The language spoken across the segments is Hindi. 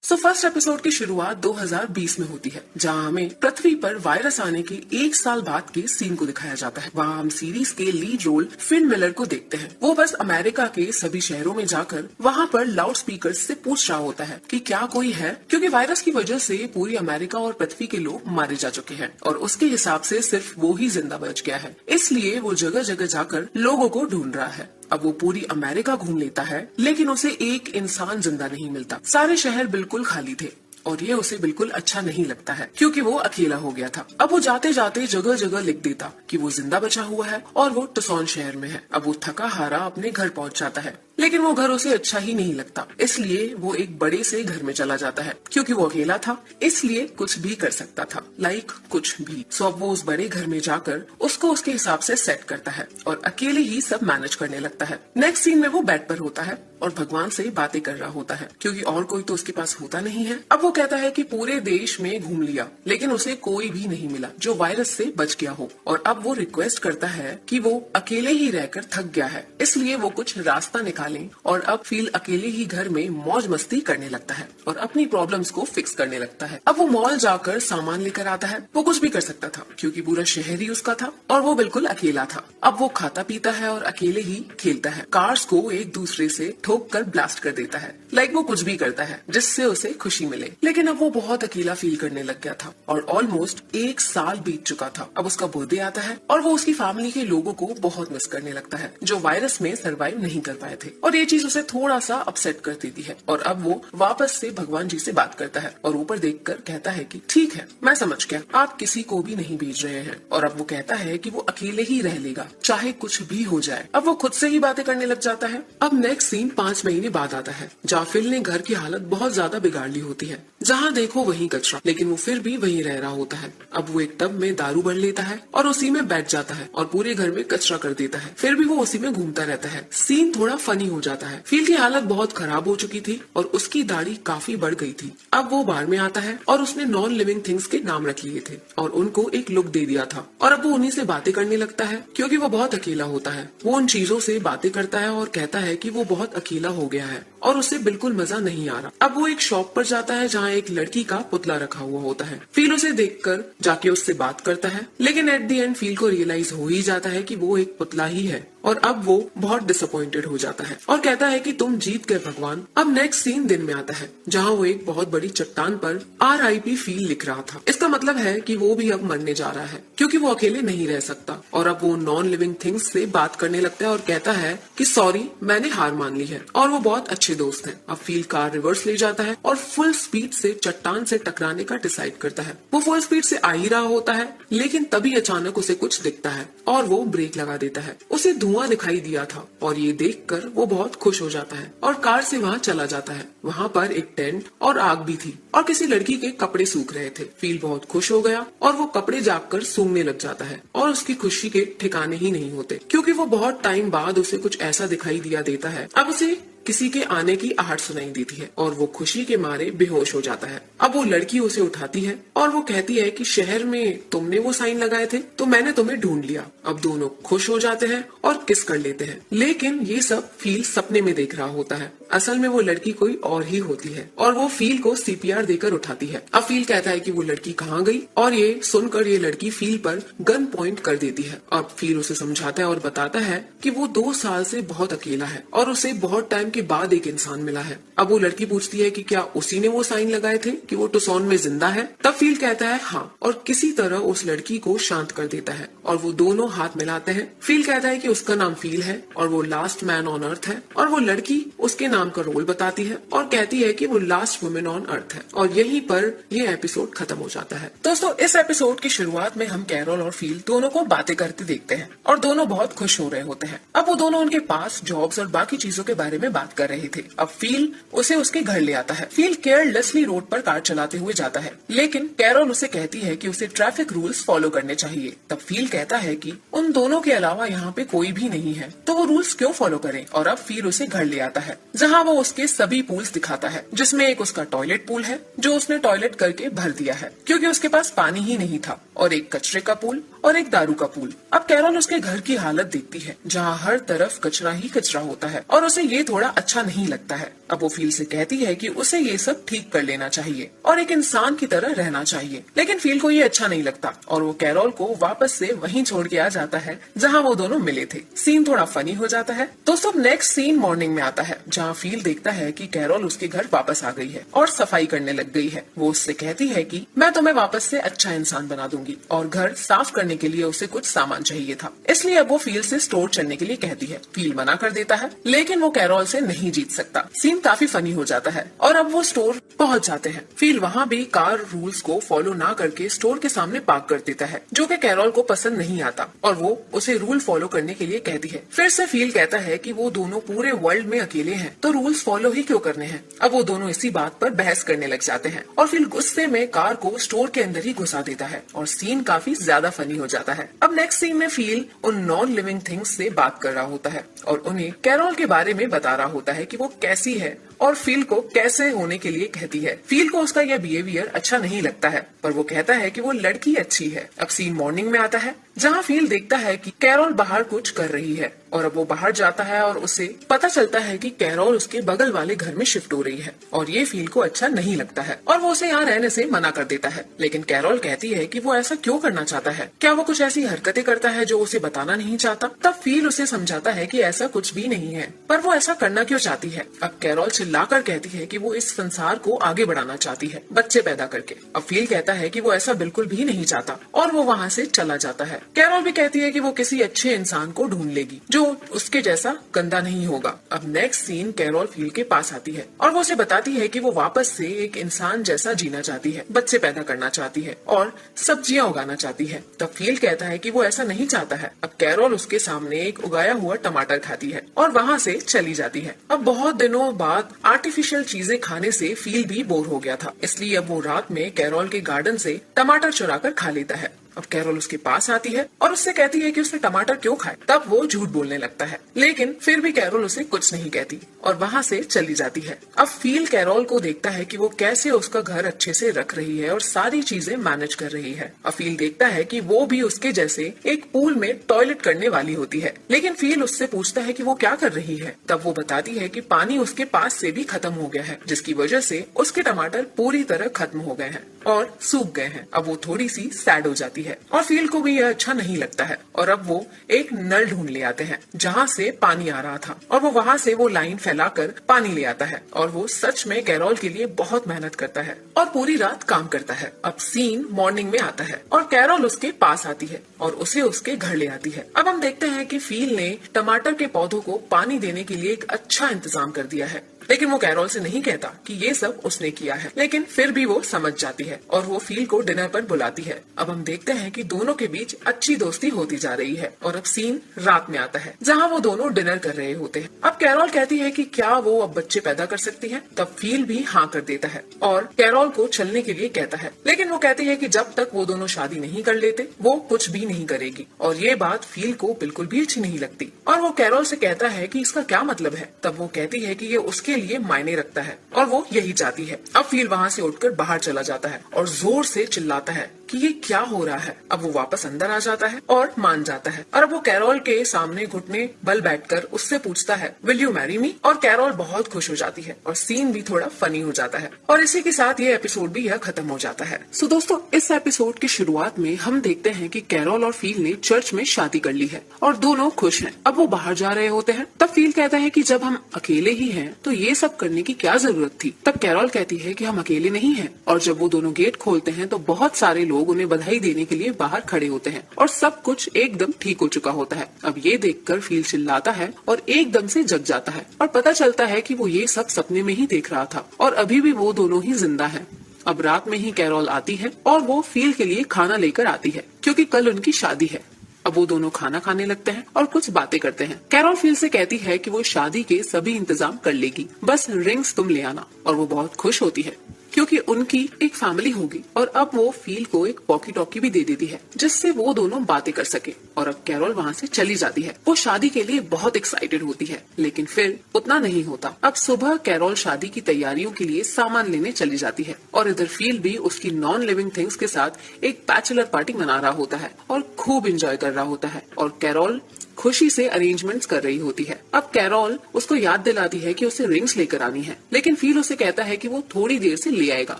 फर्स्ट एपिसोड की शुरुआत 2020 में होती है, जहां हमें पृथ्वी पर वायरस आने के 1 साल बाद के सीन को दिखाया जाता है। वहां हम सीरीज के लीड रोल फिन मिलर को देखते हैं। वो बस अमेरिका के सभी शहरों में जाकर वहां पर लाउड स्पीकर से पूछ रहा होता है कि क्या कोई है, क्योंकि वायरस की वजह से पूरी अमेरिका और पृथ्वी के लोग मारे जा चुके हैं और उसके हिसाब से सिर्फ वो ही जिंदा बच गया है। इसलिए वो जगह जगह जाकर लोगों को ढूंढ रहा है। अब वो पूरी अमेरिका घूम लेता है, लेकिन उसे एक इंसान जिंदा नहीं मिलता। सारे शहर बिल्कुल खाली थे और ये उसे बिल्कुल अच्छा नहीं लगता है, क्योंकि वो अकेला हो गया था। अब वो जाते जाते जगह जगह लिख देता कि वो जिंदा बचा हुआ है और वो टुसॉन शहर में है। अब वो थका हारा अपने घर पहुंच जाता है, लेकिन वो घर उसे अच्छा ही नहीं लगता। इसलिए वो एक बड़े से घर में चला जाता है। क्योंकि वो अकेला था, इसलिए कुछ भी कर सकता था, लाइक कुछ भी। सो अब वो उस बड़े घर में जाकर उसको उसके हिसाब से सेट करता है और अकेले ही सब मैनेज करने लगता है। नेक्स्ट सीन में वो बेड पर होता है और भगवान से बातें कर रहा होता है, क्योंकि और कोई तो उसके पास होता नहीं है। अब वो कहता है कि पूरे देश में घूम लिया, लेकिन उसे कोई भी नहीं मिला जो वायरस से बच गया हो। और अब वो रिक्वेस्ट करता है कि वो अकेले ही रहकर थक गया है, इसलिए वो कुछ रास्ता निकालें। और अब फील अकेले ही घर में मौज मस्ती करने लगता है और अपनी प्रॉब्लम्स को फिक्स करने लगता है। अब वो मॉल जाकर सामान लेकर आता है। वो कुछ भी कर सकता था, क्योंकि पूरा शहर ही उसका था और वो बिल्कुल अकेला था। अब वो खाता पीता है और अकेले ही खेलता है। कार्स को एक दूसरे से ठोक कर ब्लास्ट कर देता है, लाइक वो कुछ भी करता है जिससे उसे खुशी मिले। लेकिन अब वो बहुत अकेला फील करने लग गया था और ऑलमोस्ट 1 साल बीत चुका था। अब उसका बर्थडे आता है और वो उसकी फैमिली के लोगों को बहुत मिस करने लगता है, जो वायरस में सर्वाइव नहीं कर पाए थे। और ये चीज उसे थोड़ा सा अपसेट कर देती है। और अब वो वापस से भगवान जी से बात करता है और ऊपर देखकर कहता है कि ठीक है, मैं समझ गया, आप किसी को भी नहीं भेज रहे हैं। और अब वो कहता है कि वो अकेले ही रह लेगा, चाहे कुछ भी हो जाए। अब वो खुद से ही बातें करने लग जाता है। अब नेक्स्ट सीन 5 महीने बाद आता है, जहाँ फिल ने घर की हालत बहुत ज्यादा बिगाड़ ली होती है। जहाँ देखो वहीं कचरा, लेकिन वो फिर भी वहीं रह रहा होता है। अब वो एक टब में दारू भर लेता है और उसी में बैठ जाता है और पूरे घर में कचरा कर देता है। फिर भी वो उसी में घूमता रहता है। सीन थोड़ा फनी हो जाता है। फील की हालत बहुत खराब हो चुकी थी और उसकी दाढ़ी काफी बढ़ गई थी। अब वो बार में आता है और उसने नॉन लिविंग थिंग्स के नाम रख लिए थे और उनको एक लुक दे दिया था। और अब वो उन्हीं से बातें करने लगता है, क्योंकि वो बहुत अकेला होता है। वो उन चीजों से बातें करता है और कहता है कि वो बहुत अकेला हो गया है और उसे बिल्कुल मजा नहीं आ रहा। अब वो एक शॉप पर जाता है, जहाँ एक लड़की का पुतला रखा हुआ होता है। फील उसे देखकर जाके उससे बात करता है, लेकिन एट द एंड फील को रियलाइज हो ही जाता है कि वो एक पुतला ही है। और अब वो बहुत डिसअपॉइंटेड हो जाता है और कहता है कि तुम जीत गए भगवान। अब नेक्स्ट सीन दिन में आता है, जहाँ वो एक बहुत बड़ी चट्टान पर RIP फील लिख रहा था। इसका मतलब है कि वो भी अब मरने जा रहा है, क्योंकि वो अकेले नहीं रह सकता। और अब वो नॉन लिविंग थिंग्स से बात करने लगता है और कहता है कि सॉरी, मैंने हार मान ली है। और वो बहुत अच्छे दोस्त हैं। अब फील कार रिवर्स ले जाता है और फुल स्पीड से चट्टान से टकराने का डिसाइड करता है। वो फुल स्पीड से आ ही रहा होता है, लेकिन तभी अचानक उसे कुछ दिखता है और वो ब्रेक लगा देता है। उसे धुआं दिखाई दिया था और ये देखकर वो बहुत खुश हो जाता है और कार से वहाँ चला जाता है। वहाँ पर एक टेंट और आग भी थी और किसी लड़की के कपड़े सूख रहे थे। फील बहुत खुश हो गया और वो कपड़े जाकर सूंघने लग जाता है और उसकी खुशी के ठिकाने ही नहीं होते, क्योंकि वो बहुत टाइम बाद उसे कुछ ऐसा दिखाई दिया देता है। अब उसे किसी के आने की आहट सुनाई देती है और वो खुशी के मारे बेहोश हो जाता है। अब वो लड़की उसे उठाती है और वो कहती है कि शहर में तुमने वो साइन लगाए थे तो मैंने तुम्हें ढूंढ लिया। अब दोनों खुश हो जाते हैं और किस कर लेते हैं, लेकिन ये सब फील सपने में देख रहा होता है। असल में वो लड़की कोई और ही होती है और वो फील को CPR देकर उठाती है। अब फील कहता है कि वो लड़की कहाँ गई और ये सुनकर ये लड़की फील पर गन पॉइंट कर देती है। अब फील उसे समझाता है और बताता है कि वो 2 साल से बहुत अकेला है और उसे बहुत टाइम के बाद एक इंसान मिला है। अब वो लड़की पूछती है कि क्या उसी ने वो साइन लगाए थे कि वो टुसॉन में जिंदा है। तब फील कहता है हाँ, और किसी तरह उस लड़की को शांत कर देता है और वो दोनों हाथ मिलाते हैं। फील कहता है कि उसका नाम फील है और वो लास्ट मैन ऑन अर्थ है और वो लड़की उसके नाम का रोल बताती है और कहती है कि वो लास्ट वुमेन ऑन अर्थ है। और यहीं पर ये एपिसोड खत्म हो जाता है। दोस्तों, इस एपिसोड की शुरुआत में हम कैरोल और फील दोनों को बातें करते देखते हैं और दोनों बहुत खुश हो रहे होते हैं। अब वो दोनों उनके पास जॉब्स और बाकी चीजों के बारे में बात कर रहे थे। अब फील उसे उसके घर ले आता है। फील केयरलेसली रोड पर कार चलाते हुए जाता है, लेकिन कैरोल उसे कहती है कि उसे ट्रैफिक रूल्स फॉलो करने चाहिए। तब फील कहता है कि उन दोनों के अलावा यहाँ पे कोई भी नहीं है, तो वो रूल्स क्यों फॉलो करे। और अब फील उसे घर ले आता है, जहाँ वो उसके सभी पूल्स दिखाता है, जिसमें एक उसका टॉयलेट पूल है जो उसने टॉयलेट करके भर दिया है, क्योंकि उसके पास पानी ही नहीं था, और एक कचरे का पूल और एक दारू का पूल। अब कैरोल उसके घर की हालत देखती है, जहाँ हर तरफ कचरा ही कचरा होता है और उसे ये थोड़ा अच्छा नहीं लगता है। अब वो फील से कहती है कि उसे ये सब ठीक कर लेना चाहिए और एक इंसान की तरह रहना चाहिए, लेकिन फील को ये अच्छा नहीं लगता और वो कैरोल को वापस से वहीं छोड़ के आ जाता है जहाँ वो दोनों मिले थे। सीन थोड़ा फनी हो जाता है। दोस्तों नेक्स्ट सीन मॉर्निंग में आता है जहाँ फील देखता है कि कैरोल उसके घर वापस आ गई है और सफाई करने लग गई है। वो उससे कहती है कि मैं तुम्हें वापस से अच्छा इंसान बना दूंगी और घर साफ करने के लिए उसे कुछ सामान चाहिए था, इसलिए अब वो फील से स्टोर चलने के लिए कहती है। फील मना कर देता है, लेकिन वो कैरोल से नहीं जीत सकता। सीन काफी फनी हो जाता है और अब वो स्टोर पहुंच जाते हैं। फील वहाँ भी कार रूल्स को फॉलो ना करके स्टोर के सामने पार्क कर देता है, जो कि कैरोल को पसंद नहीं आता और वो उसे रूल फॉलो करने के लिए कहती है। फिर से फील कहता है कि वो दोनों पूरे वर्ल्ड में अकेले हैं, तो रूल्स फॉलो ही क्यों करने हैं। अब वो दोनों इसी बात पर बहस करने लग जाते हैं और फील गुस्से में कार को स्टोर के अंदर ही घुसा देता है और सीन काफी ज्यादा फनी हो जाता है। अब नेक्स्ट सीन में फील उन नॉन लिविंग थिंग्स से बात कर रहा होता है और उन्हें कैरोल के बारे में बता रहा होता है कि वो कैसी है और फील को कैसे होने के लिए कहती है। फील को उसका यह बिहेवियर अच्छा नहीं लगता है, पर वो कहता है कि वो लड़की अच्छी है। अब सीन मॉर्निंग में आता है जहाँ फील देखता है कि कैरोल बाहर कुछ कर रही है और अब वो बाहर जाता है और उसे पता चलता है कि कैरोल उसके बगल वाले घर में शिफ्ट हो रही है और ये फील को अच्छा नहीं लगता है और वो उसे यहाँ रहने से मना कर देता है। लेकिन कैरोल कहती है कि वो ऐसा क्यों करना चाहता है, क्या वो कुछ ऐसी हरकतें करता है जो उसे बताना नहीं चाहता। तब फील उसे समझाता है कि ऐसा कुछ भी नहीं है, पर वो ऐसा करना क्यों चाहती है। अब कैरोल चिल्लाकर कहती है कि वो इस संसार को आगे बढ़ाना चाहती है, बच्चे पैदा करके। अब फील कहता है कि वो ऐसा बिल्कुल भी नहीं चाहता और वो वहाँ से चला जाता है। कैरोल भी कहती है कि वो किसी अच्छे इंसान को ढूंढ लेगी जो उसके जैसा गंदा नहीं होगा। अब नेक्स्ट सीन कैरोल फील के पास आती है और वो उसे बताती है कि वो वापस से एक इंसान जैसा जीना चाहती है, बच्चे पैदा करना चाहती है और सब्जियां उगाना चाहती है। तब फील कहता है कि वो ऐसा नहीं चाहता है। अब कैरोल उसके सामने एक उगाया हुआ टमाटर खाती है और वहाँ से चली जाती है। अब बहुत दिनों बाद आर्टिफिशियल चीजें खाने से फील भी बोर हो गया था, इसलिए अब वो रात में कैरोल के गार्डन से टमाटर चुरा कर खा लेता है। अब कैरोल उसके पास आती है और उससे कहती है कि उसने टमाटर क्यों खाए। तब वो झूठ बोलने लगता है, लेकिन फिर भी कैरोल उसे कुछ नहीं कहती और वहाँ से चली जाती है। अब फील कैरोल को देखता है कि वो कैसे उसका घर अच्छे से रख रही है और सारी चीजें मैनेज कर रही है। अब फील देखता है कि वो भी उसके जैसे एक पूल में टॉयलेट करने वाली होती है, लेकिन फील उससे पूछता है कि वो क्या कर रही है। तब वो बताती है कि पानी उसके पास से भी खत्म हो गया है, जिसकी वजह से उसके टमाटर पूरी तरह खत्म हो गए हैं और सूख गए हैं। अब वो थोड़ी सी सैड हो जाती है और फील को भी यह अच्छा नहीं लगता है और अब वो एक नल ढूंढ ले आते हैं जहाँ से पानी आ रहा था और वो वहाँ से वो लाइन फैलाकर पानी ले आता है और वो सच में कैरोल के लिए बहुत मेहनत करता है और पूरी रात काम करता है। अब सीन मॉर्निंग में आता है और कैरोल उसके पास आती है और उसे उसके घर ले आती है। अब हम देखते हैं कि फील ने टमाटर के पौधों को पानी देने के लिए एक अच्छा इंतजाम कर दिया है, लेकिन वो कैरोल से नहीं कहता कि ये सब उसने किया है, लेकिन फिर भी वो समझ जाती है और वो फील को डिनर पर बुलाती है। अब हम देखते हैं कि दोनों के बीच अच्छी दोस्ती होती जा रही है और अब सीन रात में आता है जहाँ वो दोनों डिनर कर रहे होते हैं। अब कैरोल कहती है कि क्या वो अब बच्चे पैदा कर सकती है। तब फील भी हाँ कर देता है और कैरोल को चलने के लिए कहता है, लेकिन वो कहती है कि जब तक वो दोनों शादी नहीं कर लेते वो कुछ भी नहीं करेगी और ये बात फील को बिल्कुल भी अच्छी नहीं लगती और वो कैरोल से कहता है कि इसका क्या मतलब है। तब वो कहती है कि ये उसके लिए मायने रखता है और वो यही चाहती है। अब फील वहाँ से उठकर बाहर चला जाता है और जोर से चिल्लाता है कि ये क्या हो रहा है। अब वो वापस अंदर आ जाता है और मान जाता है और अब वो कैरोल के सामने घुटने बल बैठकर उससे पूछता है, विल यू मैरी मी। और कैरोल बहुत खुश हो जाती है और सीन भी थोड़ा फनी हो जाता है और इसी के साथ ये एपिसोड भी यह खत्म हो जाता है। सो दोस्तों इस एपिसोड की शुरुआत में हम देखते हैं कि कैरोल और फील ने चर्च में शादी कर ली है और दोनों खुश हैं। अब वो बाहर जा रहे होते हैं। तब फील कहता है कि जब हम अकेले ही हैं तो ये सब करने की क्या जरूरत थी। तब कैरोल कहती है कि हम अकेले नहीं हैं और जब वो दोनों गेट खोलते हैं तो बहुत सारे लोग उन्हें बधाई देने के लिए बाहर खड़े होते हैं और सब कुछ एकदम ठीक हो चुका होता है। अब ये देखकर फील चिल्लाता है और एकदम से जग जाता है और पता चलता है कि वो ये सब सपने में ही देख रहा था और अभी भी वो दोनों ही जिंदा हैं। अब रात में ही कैरोल आती है और वो फील के लिए खाना लेकर आती है क्योंकि कल उनकी शादी है। अब वो दोनों खाना खाने लगते हैं और कुछ बातें करते हैं। कैरोल फील से कहती है कि वो शादी के सभी इंतजाम कर लेगी, बस रिंग्स तुम ले आना। और वो बहुत खुश होती है क्योंकि उनकी एक फैमिली होगी और अब वो फील को एक वॉकी टॉकी भी दे देती है जिससे वो दोनों बातें कर सके। और अब कैरोल वहाँ से चली जाती है। वो शादी के लिए बहुत एक्साइटेड होती है, लेकिन फिर उतना नहीं होता। अब सुबह कैरोल शादी की तैयारियों के लिए सामान लेने चली जाती है और इधर फील भी उसकी नॉन लिविंग थिंग्स के साथ एक बैचलर पार्टी मना रहा होता है और खूब एंजॉय कर रहा होता है और कैरोल खुशी से अरेंजमेंट्स कर रही होती है। अब कैरोल उसको याद दिलाती है कि उसे रिंग्स लेकर आनी है, लेकिन फील उसे कहता है कि वो थोड़ी देर से ले आएगा।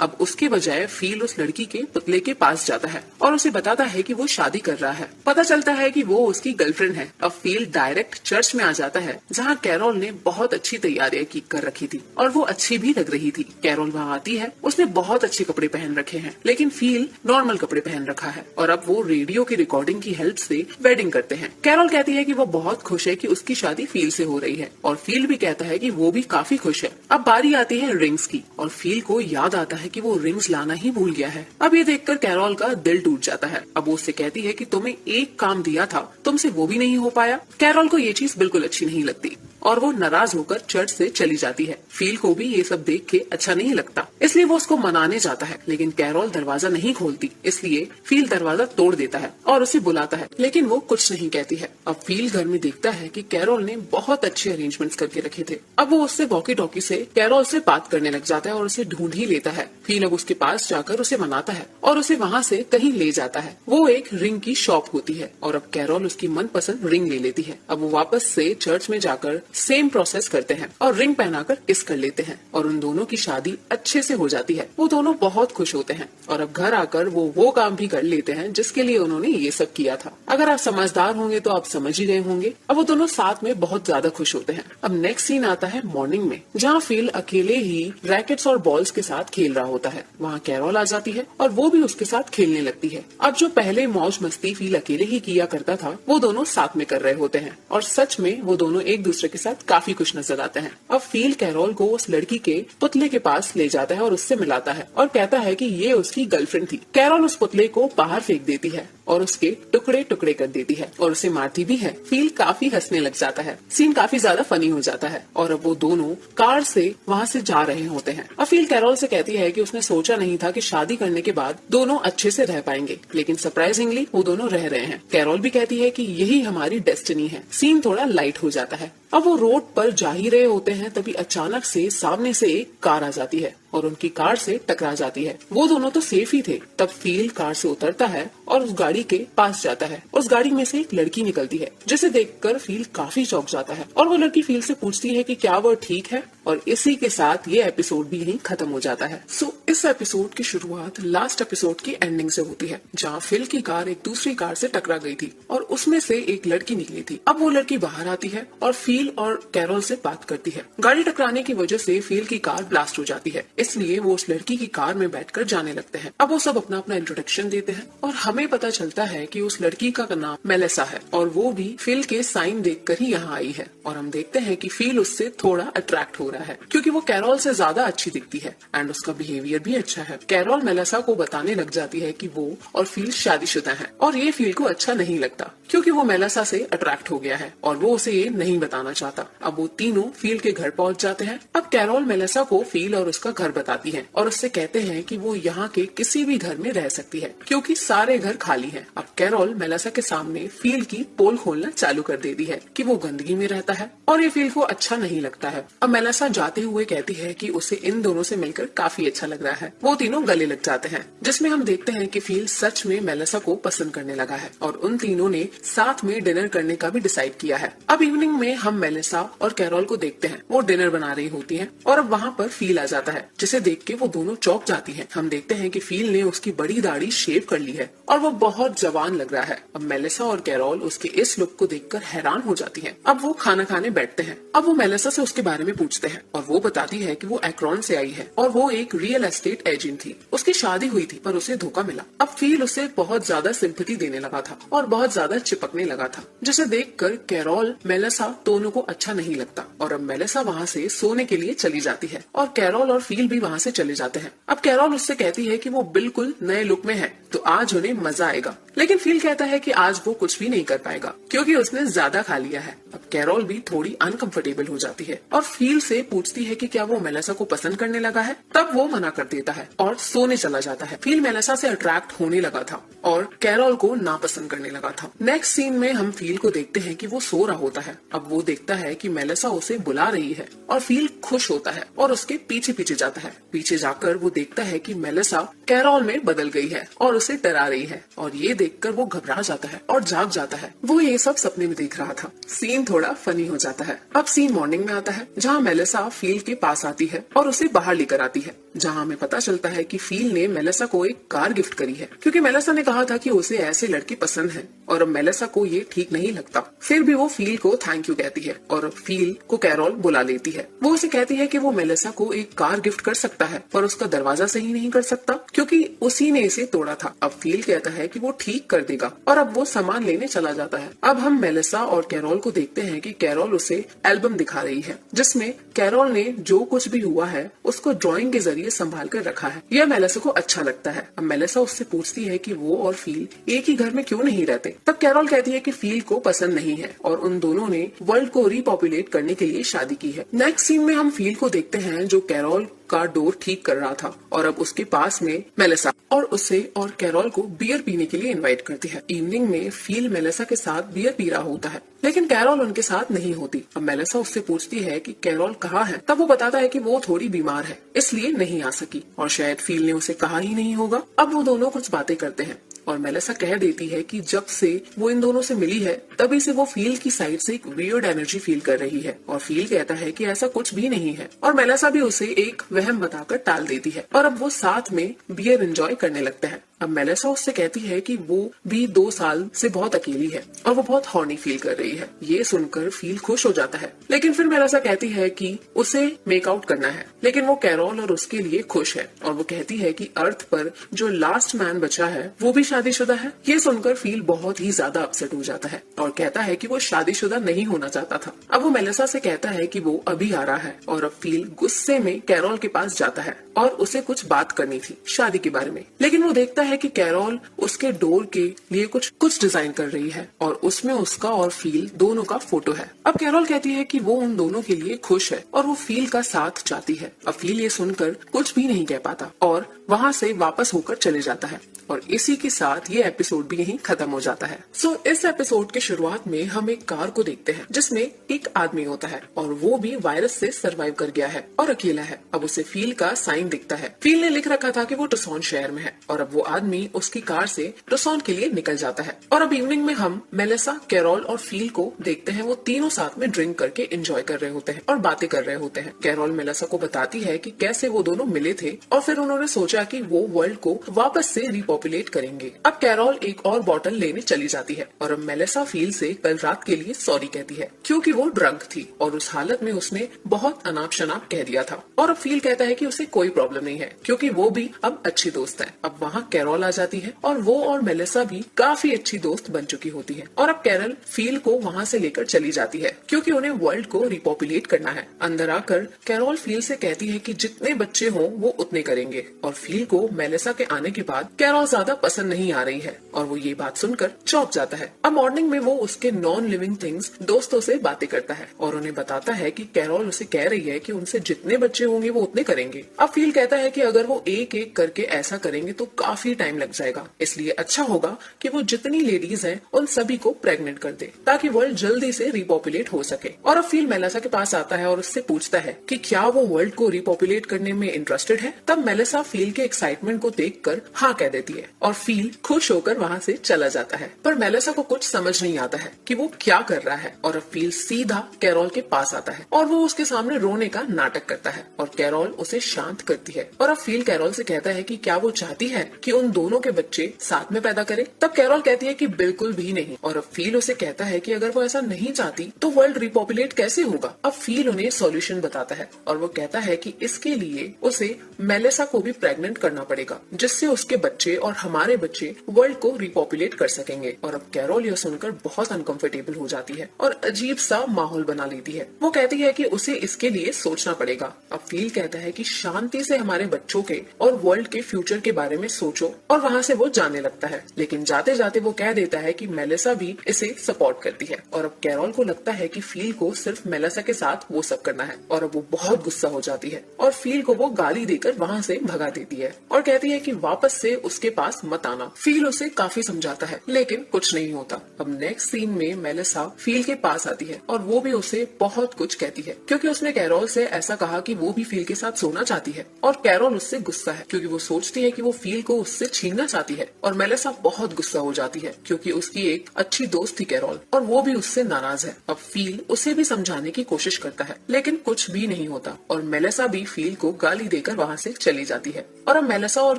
अब उसके बजाय फील उस लड़की के पुतले के पास जाता है और उसे बताता है कि वो शादी कर रहा है। पता चलता है कि वो उसकी गर्लफ्रेंड है। अब फील डायरेक्ट चर्च में आ जाता है, जहाँ कैरोल ने बहुत अच्छी तैयारियां की कर रखी थी और वो अच्छी भी लग रही थी। कैरोल वहाँ आती है, उसने बहुत अच्छे कपड़े पहन रखे हैं, लेकिन फील नॉर्मल कपड़े पहन रखा है और अब वो रेडियो की रिकॉर्डिंग की हेल्प से वेडिंग करते हैं। कैरोल कहती है कि वो बहुत खुश है कि उसकी शादी फील से हो रही है और फील भी कहता है कि वो भी काफी खुश है। अब बारी आती है रिंग्स की और फील को याद आता है कि वो रिंग्स लाना ही भूल गया है। अब ये देखकर कैरोल का दिल टूट जाता है। अब वो उससे कहती है कि तुम्हें एक काम दिया था, तुमसे वो भी नहीं हो पाया। कैरोल को ये चीज बिल्कुल अच्छी नहीं लगती और वो नाराज होकर चर्च से चली जाती है। फील को भी ये सब देख के अच्छा नहीं लगता, इसलिए वो उसको मनाने जाता है, लेकिन कैरोल दरवाजा नहीं खोलती, इसलिए फील दरवाजा तोड़ देता है और उसे बुलाता है, लेकिन वो कुछ नहीं कहती है। अब फील घर में देखता है कि कैरोल ने बहुत अच्छे अरेंजमेंट्स करके रखे थे। अब वो उससे वॉकी टॉकी से कैरोल से बात करने लग जाता है और उसे ढूंढ ही लेता है। फील अब उसके पास जाकर उसे मनाता है और उसे वहाँ से कहीं ले जाता है। वो एक रिंग की शॉप होती है और अब कैरोल उसकी मनपसंद रिंग ले लेती है। अब वो वापस से चर्च में जाकर सेम प्रोसेस करते हैं और रिंग पहनाकर किस कर लेते हैं और उन दोनों की शादी अच्छे से हो जाती है। वो दोनों बहुत खुश होते हैं और अब घर आकर वो काम भी कर लेते हैं जिसके लिए उन्होंने ये सब किया था। अगर आप समझदार होंगे तो आप समझ ही गए होंगे। अब वो दोनों साथ में बहुत ज्यादा खुश होते हैं। अब नेक्स्ट सीन आता है मॉर्निंग में, जहाँ फील अकेले ही रैकेट्स और बॉल्स के साथ खेल रहा होता है। वहाँ कैरोल आ जाती है और वो भी उसके साथ खेलने लगती है। अब जो पहले मौज मस्ती फील अकेले ही किया करता था, वो दोनों साथ में कर रहे होते हैं और सच में वो दोनों एक दूसरे के साथ काफी खुश नजर आते हैं। अब फील कैरोल को उस लड़की के पुतले के पास ले जाता है और उससे मिलाता है और कहता है कि ये उसकी गर्लफ्रेंड थी। कैरोल उस पुतले को बाहर फेंक देती है और उसके टुकड़े टुकड़े कर देती है और उसे मारती भी है। फील काफी हंसने लग जाता है। सीन काफी ज्यादा फनी हो जाता है और अब वो दोनों कार से वहाँ से जा रहे होते हैं। अब फील कैरोल से कहती है कि उसने सोचा नहीं था कि शादी करने के बाद दोनों अच्छे से रह पाएंगे, लेकिन सरप्राइजिंगली वो दोनों रह रहे हैं। कैरोल भी कहती है कि यही हमारी डेस्टिनी है। सीन थोड़ा लाइट हो जाता है। अब वो रोड पर जा ही रहे होते हैं, तभी अचानक से सामने से एक कार आ जाती है और उनकी कार से टकरा जाती है। वो दोनों तो सेफ ही थे। तब फील कार से उतरता है और उस गाड़ी के पास जाता है। उस गाड़ी में से एक लड़की निकलती है, जिसे देखकर फील काफी चौंक जाता है और वो लड़की फील से पूछती है कि क्या वो ठीक है, और इसी के साथ ये एपिसोड भी यहीं खत्म हो जाता है। इस एपिसोड की शुरुआत लास्ट एपिसोड की एंडिंग से होती है, जहाँ फिल की कार एक दूसरी कार से टकरा गई थी और उसमें से एक लड़की निकली थी। अब वो लड़की बाहर आती है और फील और कैरोल से बात करती है। गाड़ी टकराने की वजह से फील की कार ब्लास्ट हो जाती है, इसलिए वो उस लड़की की कार में बैठकर जाने लगते हैं। अब वो सब अपना अपना इंट्रोडक्शन देते हैं और हमें पता चलता है कि उस लड़की का नाम मेलिसा है और वो भी फिल के साइन देखकर ही यहाँ आई है। और हम देखते हैं कि फील उससे थोड़ा अट्रैक्ट हो रहा है क्योंकि वो कैरोल से ज्यादा अच्छी दिखती है एंड उसका बिहेवियर भी अच्छा है। कैरोल मेलिसा को बताने लग जाती है कि वो और फील शादीशुदा है और ये फील को अच्छा नहीं लगता क्योंकि वो मेलिसा से अट्रैक्ट हो गया है और वो उसे ये नहीं बताना चाहता। अब वो तीनों फील के घर पहुंच जाते हैं। अब कैरोल मेलिसा को फील और उसका घर बताती है और उससे कहते हैं कि वो यहाँ के किसी भी घर में रह सकती है क्योंकि सारे घर खाली हैं। अब कैरोल मेलिसा के सामने फील की पोल खोलना चालू कर देती है कि वो गंदगी में रहता है और ये फील को अच्छा नहीं लगता है। अब मेलिसा जाते हुए कहती है कि उसे इन दोनों से मिलकर काफी अच्छा लग रहा है। वो तीनों गले लग जाते हैं, जिसमें हम देखते हैं कि फील सच में मेलिसा को पसंद करने लगा है और उन तीनों ने साथ में डिनर करने का भी डिसाइड किया है। अब इवनिंग में हम मेलिसा और कैरोल को देखते हैं, वो डिनर बना रही होती है और अब वहाँ पर फील आ जाता है, जिसे देख के वो दोनों चौंक जाती है। हम देखते हैं कि फील ने उसकी बड़ी दाढ़ी शेव कर ली है और वो बहुत जवान लग रहा है। अब मेलिसा और कैरोल उसके इस लुक को देखकर हैरान हो जाती है। अब वो खाना खाने बैठते हैं। अब वो मेलिसा से उसके बारे में पूछते हैं और वो बताती है कि वो एक्रोन से आई है और वो एक रियल एस्टेट एजेंट थी। उसकी शादी हुई थी पर उसे धोखा मिला। अब फील उसे बहुत ज्यादा सिंपैथी देने लगा था और बहुत ज्यादा चिपकने लगा था, जिसे देखकर कैरोल मेलिसा दोनों को अच्छा नहीं लगता और अब मेलिसा वहाँ से सोने के लिए चली जाती है और कैरोल और फील भी वहाँ से चले जाते हैं। अब कैरोल उससे कहती है कि वो बिल्कुल नए लुक में है तो आज उन्हें मजा आएगा, लेकिन फील कहता है कि आज वो कुछ भी नहीं कर पाएगा क्योंकि उसने ज्यादा खा लिया है। अब कैरोल भी थोड़ी अनकंफर्टेबल हो जाती है और फील से पूछती है कि क्या वो मेलिसा को पसंद करने लगा है। तब वो मना कर देता है और सोने चला जाता है। फील मेलिसा से अट्रैक्ट होने लगा था और कैरोल को नापसंद करने लगा था। नेक्स्ट सीन में हम फील को देखते हैं कि वो सो रहा होता है। अब वो देखता है कि मेलिसा उसे बुला रही है और फील खुश होता है और उसके पीछे पीछे जाता है। पीछे जाकर वो देखता है कि मेलिसा कैरोल में बदल गई है और उसे डरा रही है और ये देखकर वो घबरा जाता है और जाग जाता है। वो ये सब सपने में देख रहा था। सीन थोड़ा फनी हो जाता है। अब सीन मॉर्निंग में आता है जहाँ मेलिसा फील के पास आती है और उसे बाहर लेकर आती है, जहाँ हमें पता चलता है कि फील ने मेलिसा को एक कार गिफ्ट करी है, क्योंकि मेलिसा ने कहा था कि उसे ऐसे लड़की पसंद है और अब मेलिसा को ये ठीक नहीं लगता। फिर भी वो फील को थैंक यू कहती है और फील को कैरोल बुला लेती है। वो उसे कहती है कि वो मेलिसा को एक कार गिफ्ट कर सकता है पर उसका दरवाजा सही नहीं कर सकता क्योंकि उसी ने इसे तोड़ा था। अब फील कहता है कि वो ठीक कर देगा और अब वो सामान लेने चला जाता है। अब हम मेलिसा और कैरोल को देखते हैं कि कैरोल उसे एल्बम दिखा रही है जिसमें कैरोल ने जो कुछ भी हुआ है उसको ड्राइंग के जरिए संभाल कर रखा है। यह मेलिसा को अच्छा लगता है। अब मेलिसा उससे पूछती है कि वो और फील एक ही घर में क्यों नहीं रहते। तब कैरोल कहती है कि फील को पसंद नहीं है और उन दोनों ने वर्ल्ड को रिपॉपुलेट करने के लिए शादी की है। नेक्स्ट सीन में हम फील को देखते हैं जो कैरोल का डोर ठीक कर रहा था और अब उसके पास में मेलिसा और उसे और कैरोल को बियर पीने के लिए इनवाइट करती है। इवनिंग में फील मेलिसा के साथ बियर पी रहा होता है लेकिन कैरोल उनके साथ नहीं होती। अब मेलिसा उससे पूछती है कि कैरोल कहाँ है। तब वो बताता है कि वो थोड़ी बीमार है इसलिए नहीं आ सकी और शायद फील ने उसे कहा ही नहीं होगा। अब वो दोनों कुछ बातें करते हैं और मेलिसा कह देती है कि जब से वो इन दोनों से मिली है तभी से वो फील की साइड से एक वियर्ड एनर्जी फील कर रही है और फील कहता है कि ऐसा कुछ भी नहीं है और मेलिसा भी उसे एक वहम बताकर टाल देती है और अब वो साथ में बियर एंजॉय करने लगते हैं। अब मेलिसा उससे कहती है कि वो भी 2 साल से बहुत अकेली है और वो बहुत हॉर्नी फील कर रही है। ये सुनकर फील खुश हो जाता है लेकिन फिर मेलिसा कहती है कि उसे मेकआउट करना है लेकिन वो कैरोल और उसके लिए खुश है और वो कहती है कि अर्थ पर जो लास्ट मैन बचा है वो भी शादीशुदा है। ये सुनकर फील बहुत ही ज्यादा अपसेट हो जाता है और कहता है कि वो शादीशुदा नहीं होना चाहता था। अब वो मेलिसा से कहता है कि वो अभी आ रहा है और अब फील गुस्से में कैरोल के पास जाता है और उसे कुछ बात करनी थी शादी के बारे में। लेकिन वो देखता है कि कैरोल उसके डोर के लिए कुछ डिजाइन कर रही है और उसमें उसका और फील दोनों का फोटो है। अब कैरोल कहती है कि वो उन दोनों के लिए खुश है और वो फील का साथ चाहती है। अब फील ये सुनकर कुछ भी नहीं कह पाता और वहाँ से वापस होकर चले जाता है और इसी के साथ ये एपिसोड भी यहीं खत्म हो जाता है। सो इस एपिसोड के शुरुआत में हम एक कार को देखते हैं जिसमें एक आदमी होता है और वो भी वायरस से सरवाइव कर गया है और अकेला है। अब उसे फील का साइन दिखता है। फील ने लिख रखा था कि वो टुसॉन शहर में है और अब वो आदमी उसकी कार से टुसॉन के लिए निकल जाता है। और अब इवनिंग में हम मेलिसा, कैरोल और फील को देखते हैं। वो तीनों साथ में ड्रिंक करके एंजॉय कर रहे होते हैं और बातें कर रहे होते हैं। कैरोल मेलिसा को बताती है कि कैसे वो दोनों मिले थे और फिर उन्होंने सोचा कि वो वर्ल्ड को वापस से रिपॉपुलेट करेंगे। अब कैरोल एक और बॉटल लेने चली जाती है और अब मेलिसा फील से कल रात के लिए सॉरी कहती है क्योंकि वो ड्रंक थी और उस हालत में उसने बहुत अनाप शनाप कह दिया था। और अब फील कहता है कि उसे कोई प्रॉब्लम नहीं है क्योंकि वो भी अब अच्छी दोस्त है। अब वहाँ कैरोल आ जाती है और वो और मेलिसा भी काफी अच्छी दोस्त बन चुकी होती है और अब कैरोल फील को वहाँ से लेकर चली जाती है क्योंकि उन्हें वर्ल्ड को रिपॉपुलेट करना है। अंदर आकर कैरोल फील से कहती है कि जितने बच्चे हों वो उतने करेंगे और फील को मेलिसा के आने के बाद कैरोल ज्यादा पसंद नहीं आ रही है और वो ये बात सुनकर चौंक जाता है। अब मॉर्निंग में वो उसके नॉन लिविंग थिंग्स दोस्तों से बातें करता है और उन्हें बताता है कि कैरोल उसे कह रही है कि उनसे जितने बच्चे होंगे वो उतने करेंगे। अब फील कहता है कि अगर वो एक एक करके ऐसा करेंगे तो काफी टाइम लग जाएगा, इसलिए अच्छा होगा कि वो जितनी लेडीज हैं उन सभी को प्रेग्नेंट कर दे ताकि वर्ल्ड जल्दी से रिपॉपुलेट हो सके। और अब फील मेलिसा के पास आता है और उससे पूछता है कि क्या वो वर्ल्ड को रिपॉपुलेट करने में इंटरेस्टेड है। तब मेलिसा फील के एक्साइटमेंट को देखकर हाँ कह देती है और फील खुश होकर वहाँ से चला जाता है। पर मेलिसा को कुछ समझ नहीं आता है कि वो क्या कर रहा है और अब फील सीधा कैरोल के पास आता है और वो उसके सामने रोने का नाटक करता है और कैरोल उसे शांत करती है। और अब फील कैरोल से कहता है कि क्या वो चाहती है कि उन दोनों के बच्चे साथ में पैदा करे। तब कैरोल कहती है कि बिल्कुल भी नहीं और अब फील उसे कहता है कि अगर वो ऐसा नहीं चाहती तो वर्ल्ड रिपॉपुलेट कैसे होगा। अब फील उन्हें सॉल्यूशन बताता है और वो कहता है कि इसके लिए उसे मेलिसा को भी प्रेग्नेंट करना पड़ेगा जिससे उसके बच्चे और हमारे बच्चे वर्ल्ड को रिपॉपुलेट कर सकेंगे। और अब कैरोल यह सुनकर बहुत अनकंफर्टेबल हो जाती है और अजीब सा माहौल बना लेती है। वो कहती है कि उसे इसके लिए सोचना पड़ेगा। अब फील कहता है कि शांति से हमारे बच्चों के और वर्ल्ड के फ्यूचर के बारे में सोचो और वहाँ से वो जाने लगता है। लेकिन जाते जाते वो कह देता है कि मेलिसा भी इसे सपोर्ट करती है और अब कैरोल को लगता है कि फील को सिर्फ मेलिसा के साथ वो सब करना है और अब वो बहुत गुस्सा हो जाती है और फील को वो गाली देकर वहाँ से भगा देती है और कहती है कि वापस से उसके पास मत आना। फील उसे काफी समझाता है लेकिन कुछ नहीं होता। अब नेक्स्ट सीन में मेलिसा फील के पास आती है और वो भी उसे बहुत कुछ कहती है क्योंकि उसने कैरोल से ऐसा कहा कि वो भी फील के साथ सोना चाहती है और कैरोल उससे गुस्सा है क्योंकि वो सोचती है कि वो फील को उससे उससे छीनना चाहती है और मेलिसा बहुत गुस्सा हो जाती है क्योंकि उसकी एक अच्छी दोस्त थी कैरोल और वो भी उससे नाराज है। अब फील उसे भी समझाने की कोशिश करता है लेकिन कुछ भी नहीं होता और मेलिसा भी फील को गाली देकर वहाँ से चली जाती है और अब मेलिसा और